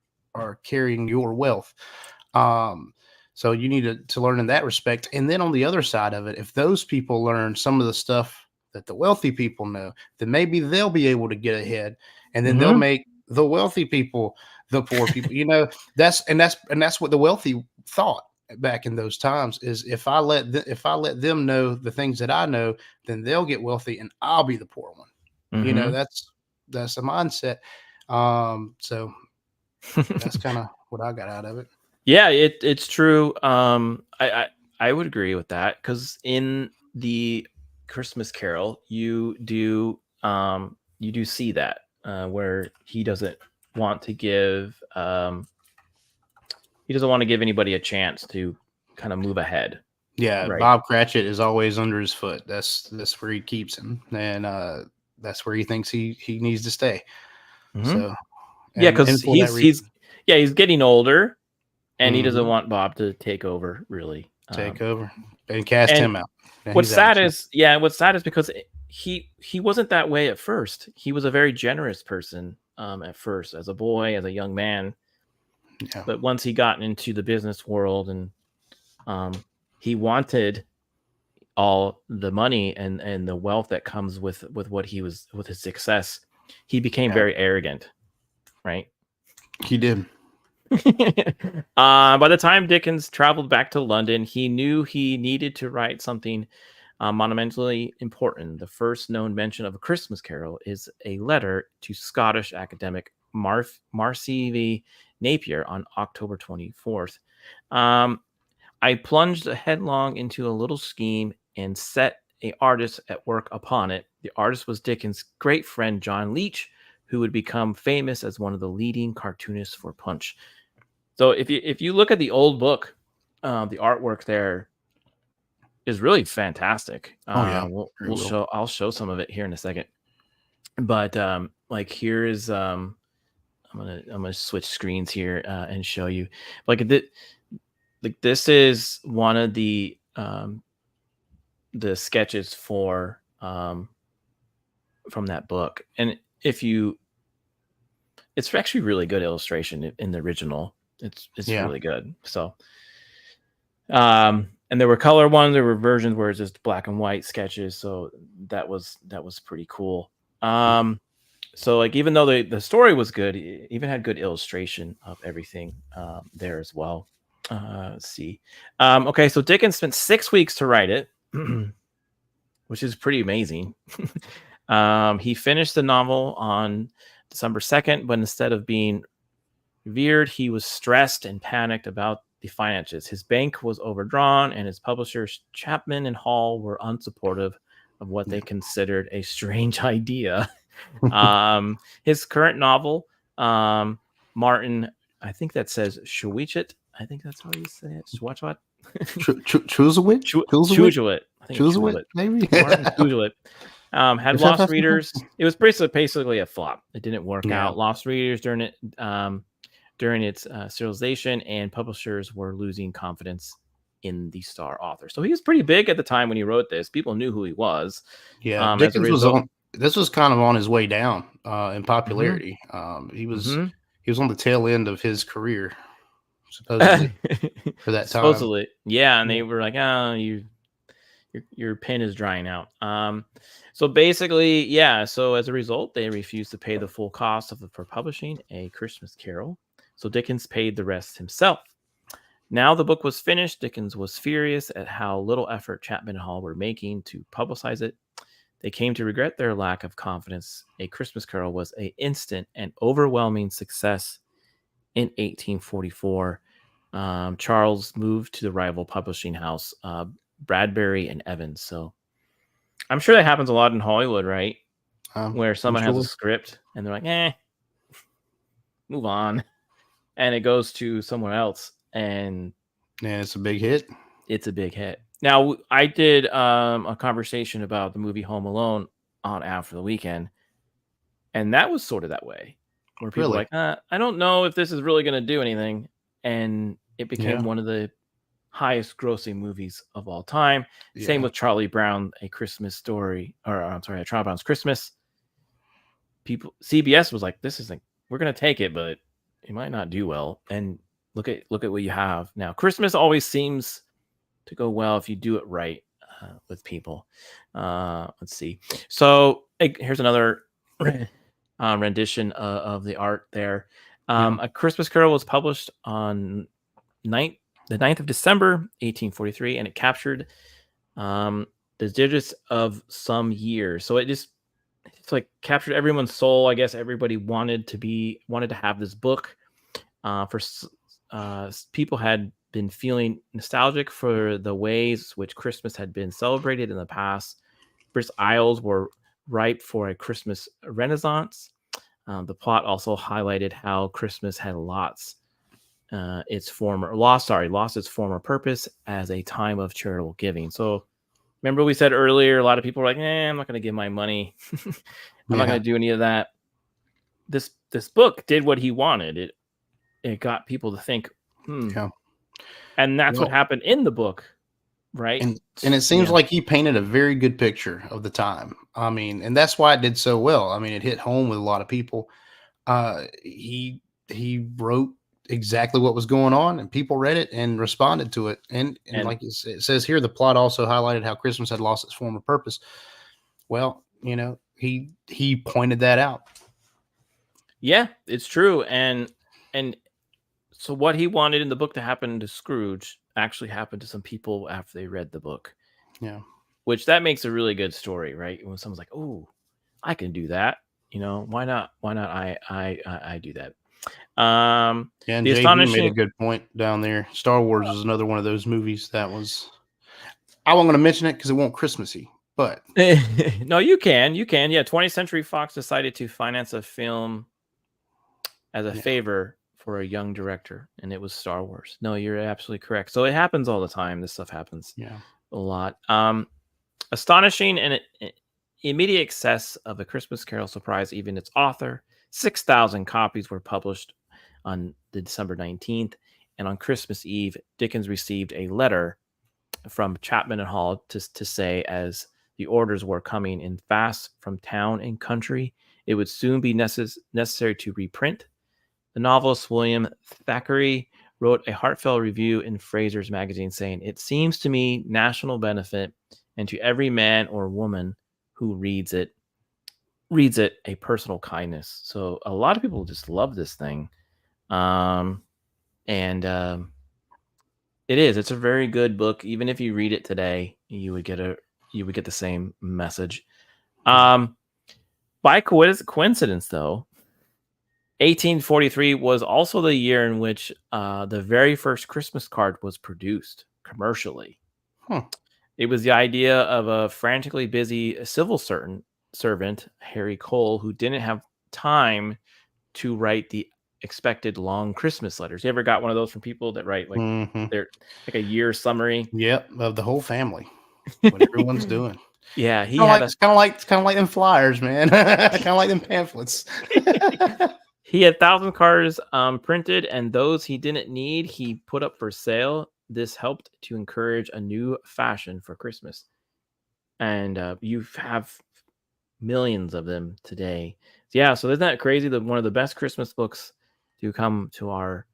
Speaker 3: carrying your wealth. So you need to learn in that respect. And then on the other side of it, if those people learn some of the stuff that the wealthy people know, then maybe they'll be able to get ahead, and then they'll make the wealthy people the poor people. That's what the wealthy thought back in those times, is if I let them know the things that I know, then they'll get wealthy and I'll be the poor one. That's a mindset. So that's kind of what I got out of it.
Speaker 2: Yeah, it's true. I would agree with that, because in the Christmas Carol, you do see that where he doesn't want to give anybody a chance to kind of move ahead.
Speaker 3: Yeah, right. Bob Cratchit is always under his foot. That's where he keeps him, and that's where he thinks he needs to stay. Mm-hmm. So
Speaker 2: because he's getting older. And he doesn't want Bob to take over, really.
Speaker 3: Take over and cast him out.
Speaker 2: What's sad is because he wasn't that way at first. He was a very generous person at first, as a boy, as a young man. Yeah. But once he got into the business world, and he wanted all the money and the wealth that comes with what he was, with his success, he became very arrogant, right?
Speaker 3: He did.
Speaker 2: By the time Dickens traveled back to London, he knew he needed to write something monumentally important. The first known mention of A Christmas Carol is a letter to Scottish academic Marcy V. Napier on October 24th. I plunged headlong into a little scheme and set an artist at work upon it. The artist was Dickens' great friend John Leech, who would become famous as one of the leading cartoonists for Punch. So if you look at the old book, the artwork there is really fantastic. I'll show some of it here in a second. But like here is I'm gonna switch screens here and show you this is one of the sketches for from that book, and it's actually really good illustration in the original. It's really good. So and there were color ones, there were versions where it's just black and white sketches, so that was pretty cool. So like even though the story was good, it even had good illustration of everything there as well. Let's see. Okay, so Dickens spent 6 weeks to write it, which is pretty amazing. He finished the novel on December 2nd, but instead of being revered, he was stressed and panicked about the finances. His bank was overdrawn, and his publishers, Chapman and Hall, were unsupportive of what they considered a strange idea. His current novel, Martin, I think that says Shuichit. I think that's how you say it. Watch what?
Speaker 3: Chuzowit?
Speaker 2: Chuzowit,
Speaker 3: maybe.
Speaker 2: Chuzowit. Had lost readers. It was basically a flop. It didn't work out. Lost readers during its serialization, and publishers were losing confidence in the star author. So he was pretty big at the time when he wrote this. People knew who he was.
Speaker 3: Yeah, Dickens this was kind of on his way down in popularity. He was on the tail end of his career, supposedly, for that time.
Speaker 2: Supposedly, yeah, and they were like, "Oh, your pen is drying out." So basically, yeah. So as a result, they refused to pay the full cost for publishing A Christmas Carol. So Dickens paid the rest himself. Now the book was finished, Dickens was furious at how little effort Chapman and Hall were making to publicize it. They came to regret their lack of confidence. A Christmas Carol was an instant and overwhelming success in 1844. Charles moved to the rival publishing house, Bradbury and Evans. So I'm sure that happens a lot in Hollywood, right? Where someone has a script and they're like, move on. And it goes to somewhere else. And
Speaker 3: it's a big hit.
Speaker 2: It's a big hit. Now, I did a conversation about the movie Home Alone on After the Weekend, and that was sort of that way, where people were like, I don't know if this is really going to do anything, and it became one of the highest grossing movies of all time. Yeah. Same with Charlie Brown, A Christmas Story, Charlie Brown's Christmas. CBS was like, we're going to take it, but it might not do well, and look at what you have now. Christmas always seems to go well if you do it right with people. Let's see. So here's another rendition of the art there. A Christmas Carol was published on the 9th of December, 1843, and it captured the digits of some years. So it's like captured everyone's soul. I guess everybody wanted to have this book. People had been feeling nostalgic for the ways which Christmas had been celebrated in the past. British Isles were ripe for a Christmas renaissance. The plot also highlighted how Christmas had lost its former purpose as a time of charitable giving. So remember we said earlier, a lot of people were like, I'm not going to give my money. I'm not going to do any of that. This book did what he wanted. It got people to think, and that's what happened in the book, right?
Speaker 3: And it seems like he painted a very good picture of the time. I mean, and that's why it did so well. I mean, it hit home with a lot of people. He wrote exactly what was going on, and people read it and responded to it. And like it says here, the plot also highlighted how Christmas had lost its former purpose. Well, he pointed that out.
Speaker 2: Yeah, it's true. And so what he wanted in the book to happen to Scrooge actually happened to some people after they read the book.
Speaker 3: Yeah.
Speaker 2: Which that makes a really good story, right? When someone's like, "Oh, I can do that." Why not I do that?
Speaker 3: And the Astonishing made a good point down there. Star Wars is another one of those movies that was, I wasn't going to mention it because it won't Christmassy, but
Speaker 2: no, you can. Yeah, 20th Century Fox decided to finance a film as a favor for a young director, and it was Star Wars. No, you're absolutely correct. So it happens all the time. This stuff happens a lot. Astonishing and immediate success of A Christmas Carol surprised even its author. 6,000 copies were published on December 19th, and on Christmas Eve, Dickens received a letter from Chapman and Hall to say, as the orders were coming in fast from town and country, it would soon be necessary to reprint. The novelist William Thackeray wrote a heartfelt review in Fraser's magazine saying, "It seems to me national benefit, and to every man or woman who reads it a personal kindness." So a lot of people just love this thing. It's a very good book. Even if you read it today, you would get the same message. By coincidence, though, 1843 was also the year in which the very first Christmas card was produced commercially. It was the idea of a frantically busy civil servant, Harry Cole, who didn't have time to write the expected long Christmas letters. You ever got one of those from people that write they're like a year summary?
Speaker 3: Yep, of the whole family. What everyone's doing.
Speaker 2: Yeah,
Speaker 3: it's kind of like them flyers, man. Kind of like them pamphlets.
Speaker 2: He had 1,000 cards printed, and those he didn't need, he put up for sale. This helped to encourage a new fashion for Christmas. And you have millions of them today. Yeah, so isn't that crazy that one of the best Christmas books to come to our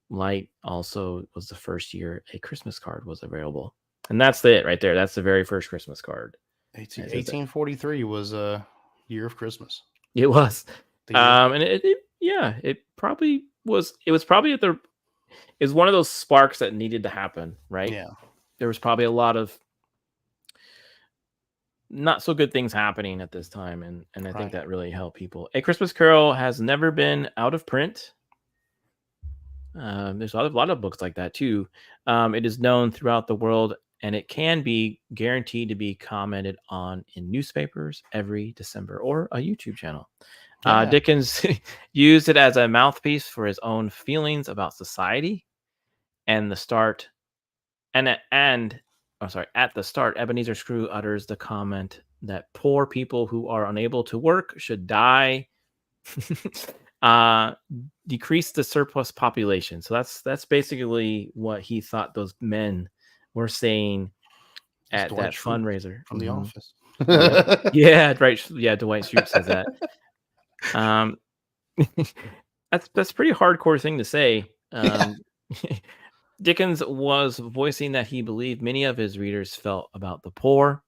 Speaker 2: light also was the first year a Christmas card was available. And that's it right there. That's the very first Christmas card.
Speaker 3: 1843 was a year of Christmas.
Speaker 2: It was. And it probably was. It was probably is one of those sparks that needed to happen, right?
Speaker 3: Yeah.
Speaker 2: There was probably a lot of not so good things happening at this time, and I think that really helped people. A Christmas Carol has never been out of print. There's a lot of books like that too. It is known throughout the world, and it can be guaranteed to be commented on in newspapers every December or a YouTube channel. Dickens used it as a mouthpiece for his own feelings about society. At the start, Ebenezer Scrooge utters the comment that poor people who are unable to work should die. Decrease the surplus population. So that's basically what he thought those men were saying at that fundraiser
Speaker 3: from The Office.
Speaker 2: Yeah, right. Yeah, Dwight Schrute says that. That's a pretty hardcore thing to say. Dickens was voicing that he believed many of his readers felt about the poor,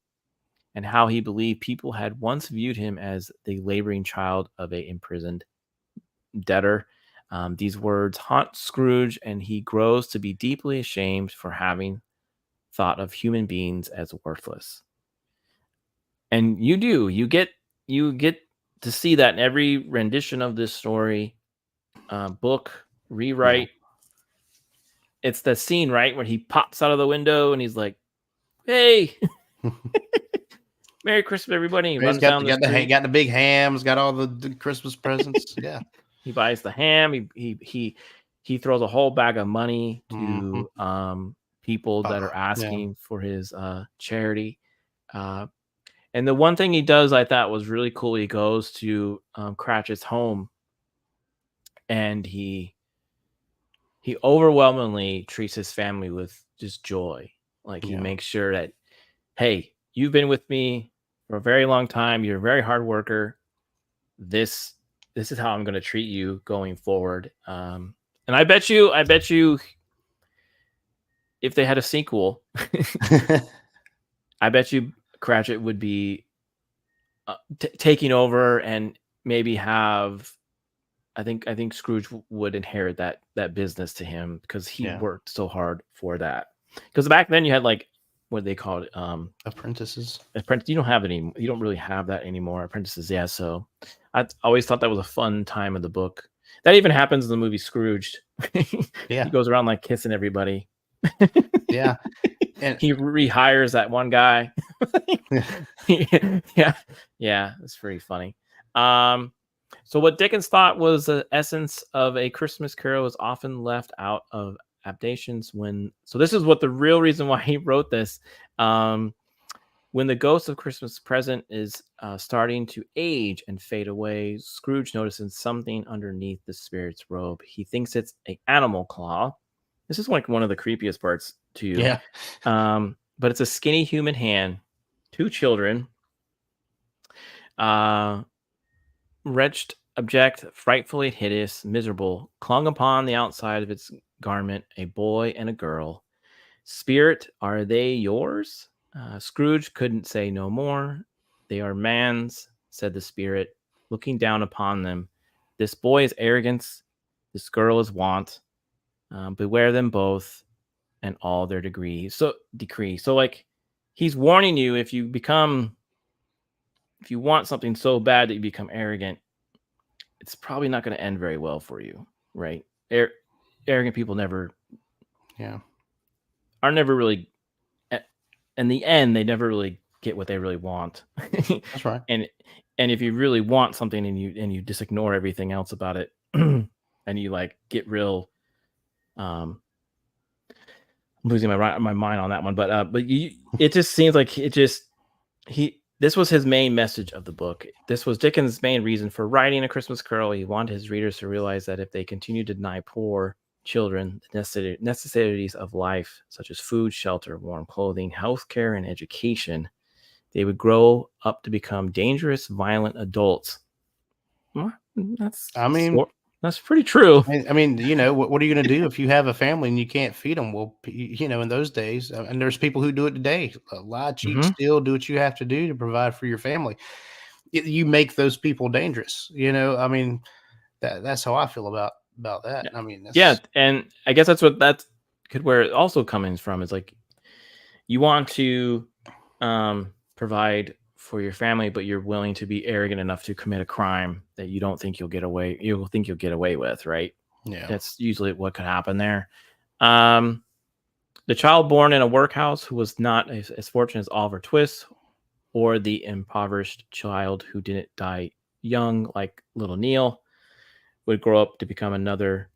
Speaker 2: and how he believed people had once viewed him as the laboring child of a imprisoned debtor. These words haunt Scrooge, and he grows to be deeply ashamed for having thought of human beings as worthless. And you get to see that in every rendition of this story, book, rewrite. Yeah. It's the scene, right, where he pops out of the window and he's like, "Hey, Merry Christmas, everybody!" He runs down the street.
Speaker 3: Got the big hams, got all the Christmas presents. Yeah,
Speaker 2: he buys the ham. He throws a whole bag of money to people that are asking for his charity. And the one thing he does I thought was really cool. He goes to Cratchit's home, and he overwhelmingly treats his family with just joy. Like he makes sure that, hey, you've been with me for a very long time. You're a very hard worker. This is how I'm going to treat you going forward. And I bet you, if they had a sequel, I bet you Cratchit would be taking over and maybe have. I think Scrooge would inherit that business to him because he worked so hard for that. Because back then you had like what they called
Speaker 3: apprentices.
Speaker 2: You don't have any. You don't really have that anymore. Apprentices, yeah. So I always thought that was a fun time of the book. That even happens in the movie Scrooged.
Speaker 3: Yeah,
Speaker 2: he goes around like kissing everybody.
Speaker 3: Yeah, and
Speaker 2: he rehires that one guy. yeah, it's pretty funny. So what Dickens thought was the essence of A Christmas Carol is often left out of adaptations so this is what the real reason why he wrote this. When the ghost of Christmas Present is starting to age and fade away, Scrooge notices something underneath the spirit's robe. He thinks it's an animal claw. This is like one of the creepiest parts to you.
Speaker 3: Yeah.
Speaker 2: But it's a skinny human hand, 2 children, wretched, abject, frightfully hideous, miserable, clung upon the outside of its garment, a boy and a girl. Spirit, are they yours? Scrooge couldn't say no more. They are man's, said the spirit, looking down upon them. This boy is arrogance, this girl is want. Beware them both and all their decree. So like he's warning you, if you want something so bad that you become arrogant, it's probably not going to end very well for you, right? Arrogant people are never really, in the end, they never really get what they really want.
Speaker 3: That's right.
Speaker 2: And if you really want something and you just ignore everything else about it, and you like get real, I'm losing my mind on that one, but it just seems like this was his main message of the book. This was Dickens' main reason for writing A Christmas Carol. He wanted his readers to realize that if they continue to deny poor children the necessities of life, such as food, shelter, warm clothing, healthcare, and education, they would grow up to become dangerous, violent adults. Well, that's pretty true.
Speaker 3: I mean, what are you going to do if you have a family and you can't feed them? Well, in those days, and there's people who do it today, lie, cheat, steal, do what you have to do to provide for your family. You make those people dangerous. I mean, that's how I feel about that. I mean,
Speaker 2: and I guess that's where it also comes from, is like you want to provide for your family, but you're willing to be arrogant enough to commit a crime that you think you'll get away with, right?
Speaker 3: Yeah,
Speaker 2: that's usually what could happen there. The child born in a workhouse who was not as fortunate as Oliver Twist, or the impoverished child who didn't die young like little Neil, would grow up to become another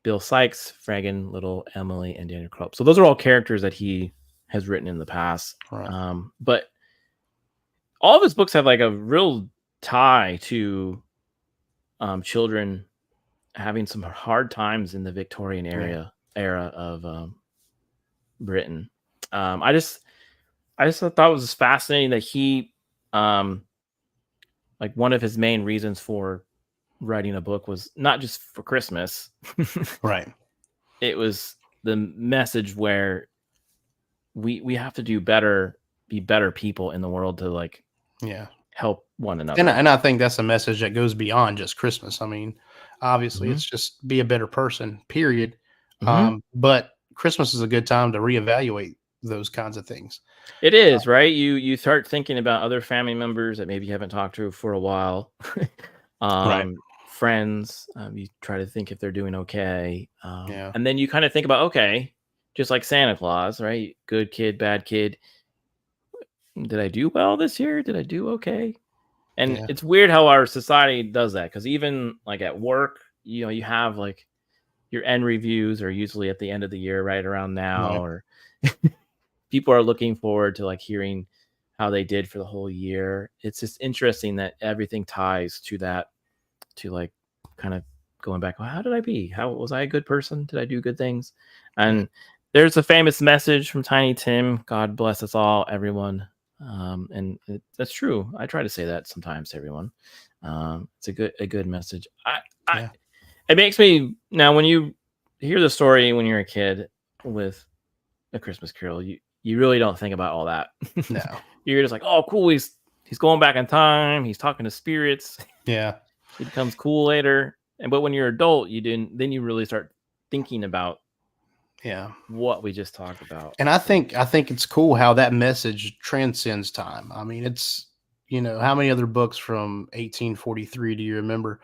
Speaker 2: Bill Sykes, Fagin, little Emily, and Daniel Kropp. So those are all characters that he has written in the past.
Speaker 3: Right.
Speaker 2: But all of his books have like a real tie to children having some hard times in the Victorian era of Britain. I just thought it was fascinating that he, like one of his main reasons for writing a book was not just for Christmas.
Speaker 3: Right.
Speaker 2: It was the message where we have to do better, be better people in the world to like help one another.
Speaker 3: And I think that's a message that goes beyond just Christmas. I mean, obviously it's just be a better person, period. But Christmas is a good time to reevaluate those kinds of things.
Speaker 2: It is, right? You start thinking about other family members that maybe you haven't talked to for a while.
Speaker 3: Right.
Speaker 2: Friends, you try to think if they're doing okay. And then you kind of think about, okay, just like Santa Claus, right? Good kid, bad kid. Did I do well this year? Did I do okay? And it's weird how our society does that, because even like at work, you have like your end reviews are usually at the end of the year, right around now, or people are looking forward to like hearing how they did for the whole year. It's just interesting that everything ties to that, to like kind of going back, well, how did I be? How was I a good person? Did I do good things? And there's a famous message from Tiny Tim, God bless us all, everyone. And that's true. I try to say that sometimes to everyone. It's a good message. It makes me, now when you hear the story when you're a kid with A Christmas Carol, you really don't think about all that.
Speaker 3: No.
Speaker 2: You're just like, oh, cool. He's going back in time. He's talking to spirits.
Speaker 3: Yeah.
Speaker 2: It becomes cool later. But when you're an adult, then you really start thinking about what we just talked about.
Speaker 3: And I think it's cool how that message transcends time. I mean, it's, how many other books from 1843 do you remember?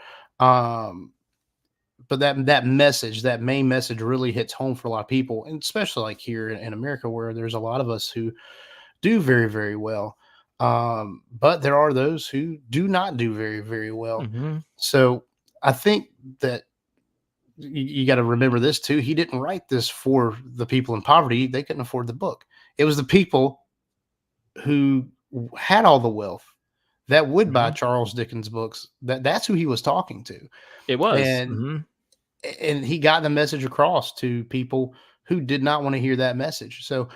Speaker 3: But that message, that main message, really hits home for a lot of people, and especially like here in America, where there's a lot of us who do very, very well. But there are those who do not do very, very well.
Speaker 2: Mm-hmm.
Speaker 3: So I think that you got to remember this too. He didn't write this for the people in poverty. They couldn't afford the book. It was the people who had all the wealth that would buy Charles Dickens books. That's who he was talking to.
Speaker 2: It was.
Speaker 3: And he got the message across to people who did not want to hear that message. So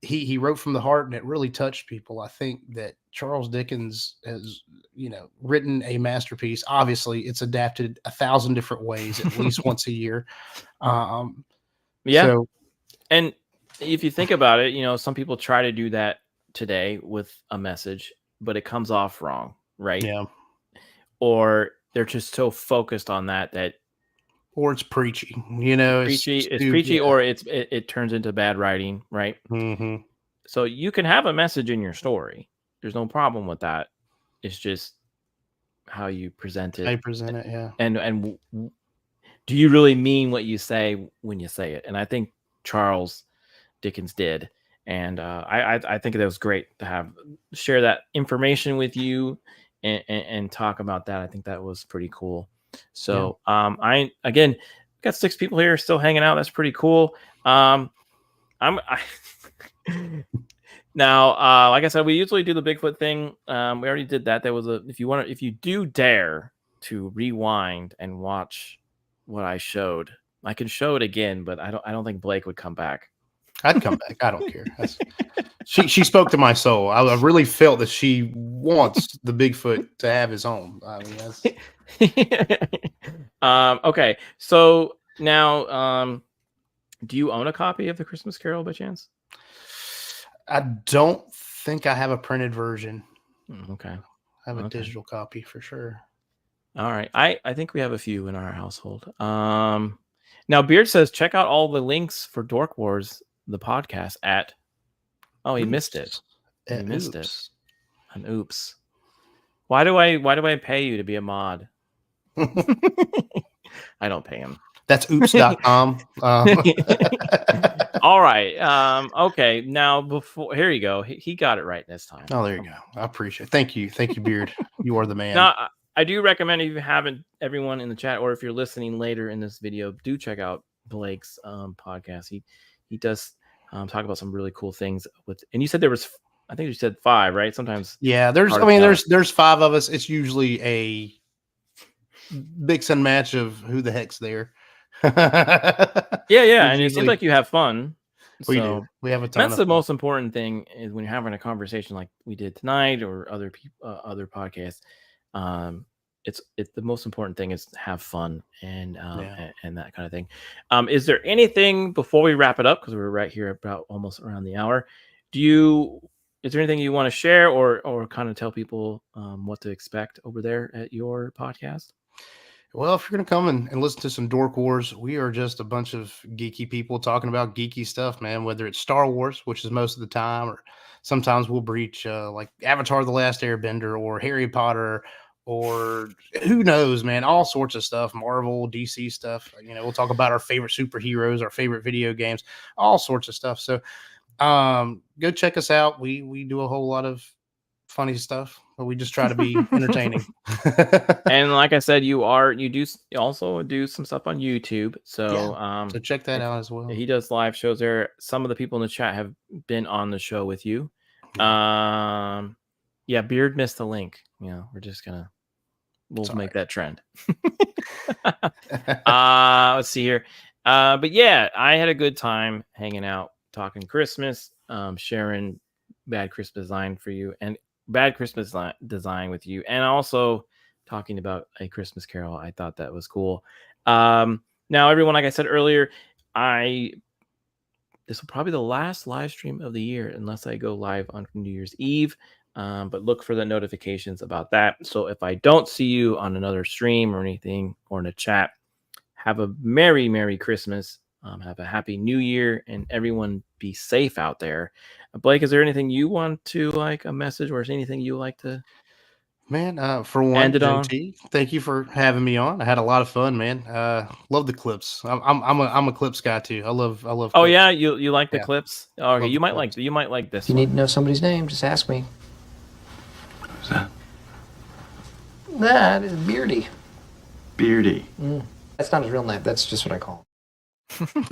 Speaker 3: he wrote from the heart, and it really touched people. I think that Charles Dickens has, written a masterpiece. Obviously, it's adapted 1,000 different ways, at least once a year.
Speaker 2: Yeah. And if you think about it, some people try to do that today with a message, but it comes off wrong, right?
Speaker 3: Yeah.
Speaker 2: Or they're just so focused on that
Speaker 3: or it's preachy,
Speaker 2: it's preachy, or it turns into bad writing, right?
Speaker 3: Mm-hmm.
Speaker 2: So you can have a message in your story. There's no problem with that. It's just how you present it.
Speaker 3: How you present it, yeah.
Speaker 2: And do you really mean what you say when you say it? And I think Charles Dickens did. And I think it was great to share that information with you and talk about that. I think that was pretty cool. So I got 6 people here still hanging out. That's pretty cool. Now, like I said, we usually do the Bigfoot thing. We already did that. There was if you do dare to rewind and watch what I showed, I can show it again, but I don't think Blake would come back.
Speaker 3: I'd come back. I don't care. She spoke to my soul. I really felt that she wants the Bigfoot to have his home. I mean, that's...
Speaker 2: Okay, so now, do you own a copy of The Christmas Carol by chance?
Speaker 3: I don't think I have a printed version.
Speaker 2: Okay,
Speaker 3: I have a digital copy for sure.
Speaker 2: All right, I think we have a few in our household. Now Beard says check out all the links for Dork Wars, the podcast at. Oh, he missed it. He missed it. An oops. Why do I pay you to be a mod? I don't pay him.
Speaker 3: That's oops.com.
Speaker 2: All right. Okay. Now here you go. He got it right this time.
Speaker 3: Oh, there you go. I appreciate it. Thank you, Beard. You are the man.
Speaker 2: Now, I do recommend, if you haven't, everyone in the chat, or if you're listening later in this video, do check out Blake's podcast. He does talk about some really cool things and you said there was, I think you said 5, right? Sometimes.
Speaker 3: Yeah, there's 5 of us. It's usually a mix and match of who the heck's there.
Speaker 2: Yeah. And it seems like you have fun.
Speaker 3: We do. We have a ton.
Speaker 2: That's the most important thing, is when you're having a conversation like we did tonight, or other people, other podcasts. It's the most important thing is to have fun and that kind of thing. Is there anything before we wrap it up, because we're right here about almost around the hour? Is there anything you want to share or kind of tell people what to expect over there at your podcast?
Speaker 3: Well, if you're going to come and listen to some Dork Wars, we are just a bunch of geeky people talking about geeky stuff, man, whether it's Star Wars, which is most of the time, or sometimes we'll breach like Avatar: The Last Airbender, or Harry Potter, or who knows, man, all sorts of stuff, Marvel, DC stuff. We'll talk about our favorite superheroes, our favorite video games, all sorts of stuff. So go check us out. We do a whole lot of funny stuff, but we just try to be entertaining.
Speaker 2: And like I said, you also do some stuff on YouTube. So
Speaker 3: so check that out as well.
Speaker 2: He does live shows there. Some of the people in the chat have been on the show with you. Beard missed the link. We're just gonna make that trend. Let's see here. But yeah, I had a good time hanging out, talking Christmas, sharing bad Christmas design with you, and also talking about A Christmas Carol. I thought that was cool. Now, everyone, like I said earlier, this will probably be the last live stream of the year, unless I go live on New Year's Eve. But look for the notifications about that. So if I don't see you on another stream or anything, or in a chat, have a Merry, Merry Christmas. Have a Happy New Year, and everyone be safe out there. Blake, is there anything you want to, like, a message, or is anything you like to
Speaker 3: Man, for one,
Speaker 2: End it on.
Speaker 3: JT, thank you for having me on. I had a lot of fun, man. Love the clips. I'm a clips guy too. I love.
Speaker 2: Oh
Speaker 3: clips.
Speaker 2: yeah, you like the
Speaker 3: Yeah.
Speaker 2: clips? Oh, okay,
Speaker 3: Love
Speaker 2: you
Speaker 3: the
Speaker 2: might
Speaker 3: clips.
Speaker 2: like this
Speaker 5: If you
Speaker 2: one.
Speaker 5: need to know somebody's name, just ask me.
Speaker 1: Who's that?
Speaker 5: That is Beardy.
Speaker 1: Beardy.
Speaker 5: That's not his real name. That's just what I call him.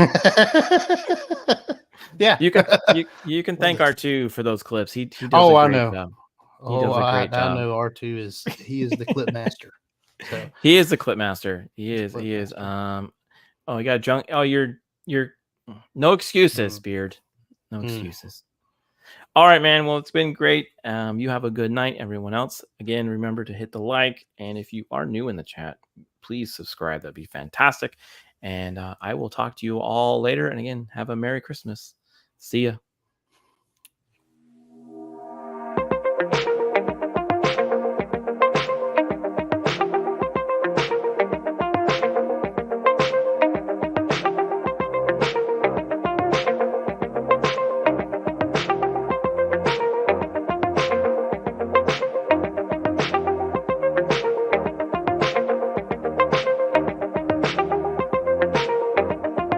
Speaker 3: Yeah.
Speaker 2: You can thank R2 for those clips. He does
Speaker 3: Oh,
Speaker 2: a
Speaker 3: I
Speaker 2: great
Speaker 3: know.
Speaker 2: job.
Speaker 3: Oh,
Speaker 2: does a
Speaker 3: I
Speaker 2: great job.
Speaker 3: know R2 is the clip master. So
Speaker 2: He is the clip master. He is.
Speaker 3: Clip
Speaker 2: He is.
Speaker 3: master.
Speaker 2: Oh, you got junk. Oh, you're no excuses, Beard. No excuses. All right, man. Well, it's been great. You have a good night, everyone else. Again, remember to hit the like, and if you are new in the chat, please subscribe. That'd be fantastic. And I will talk to you all later. And again, have a Merry Christmas. See ya.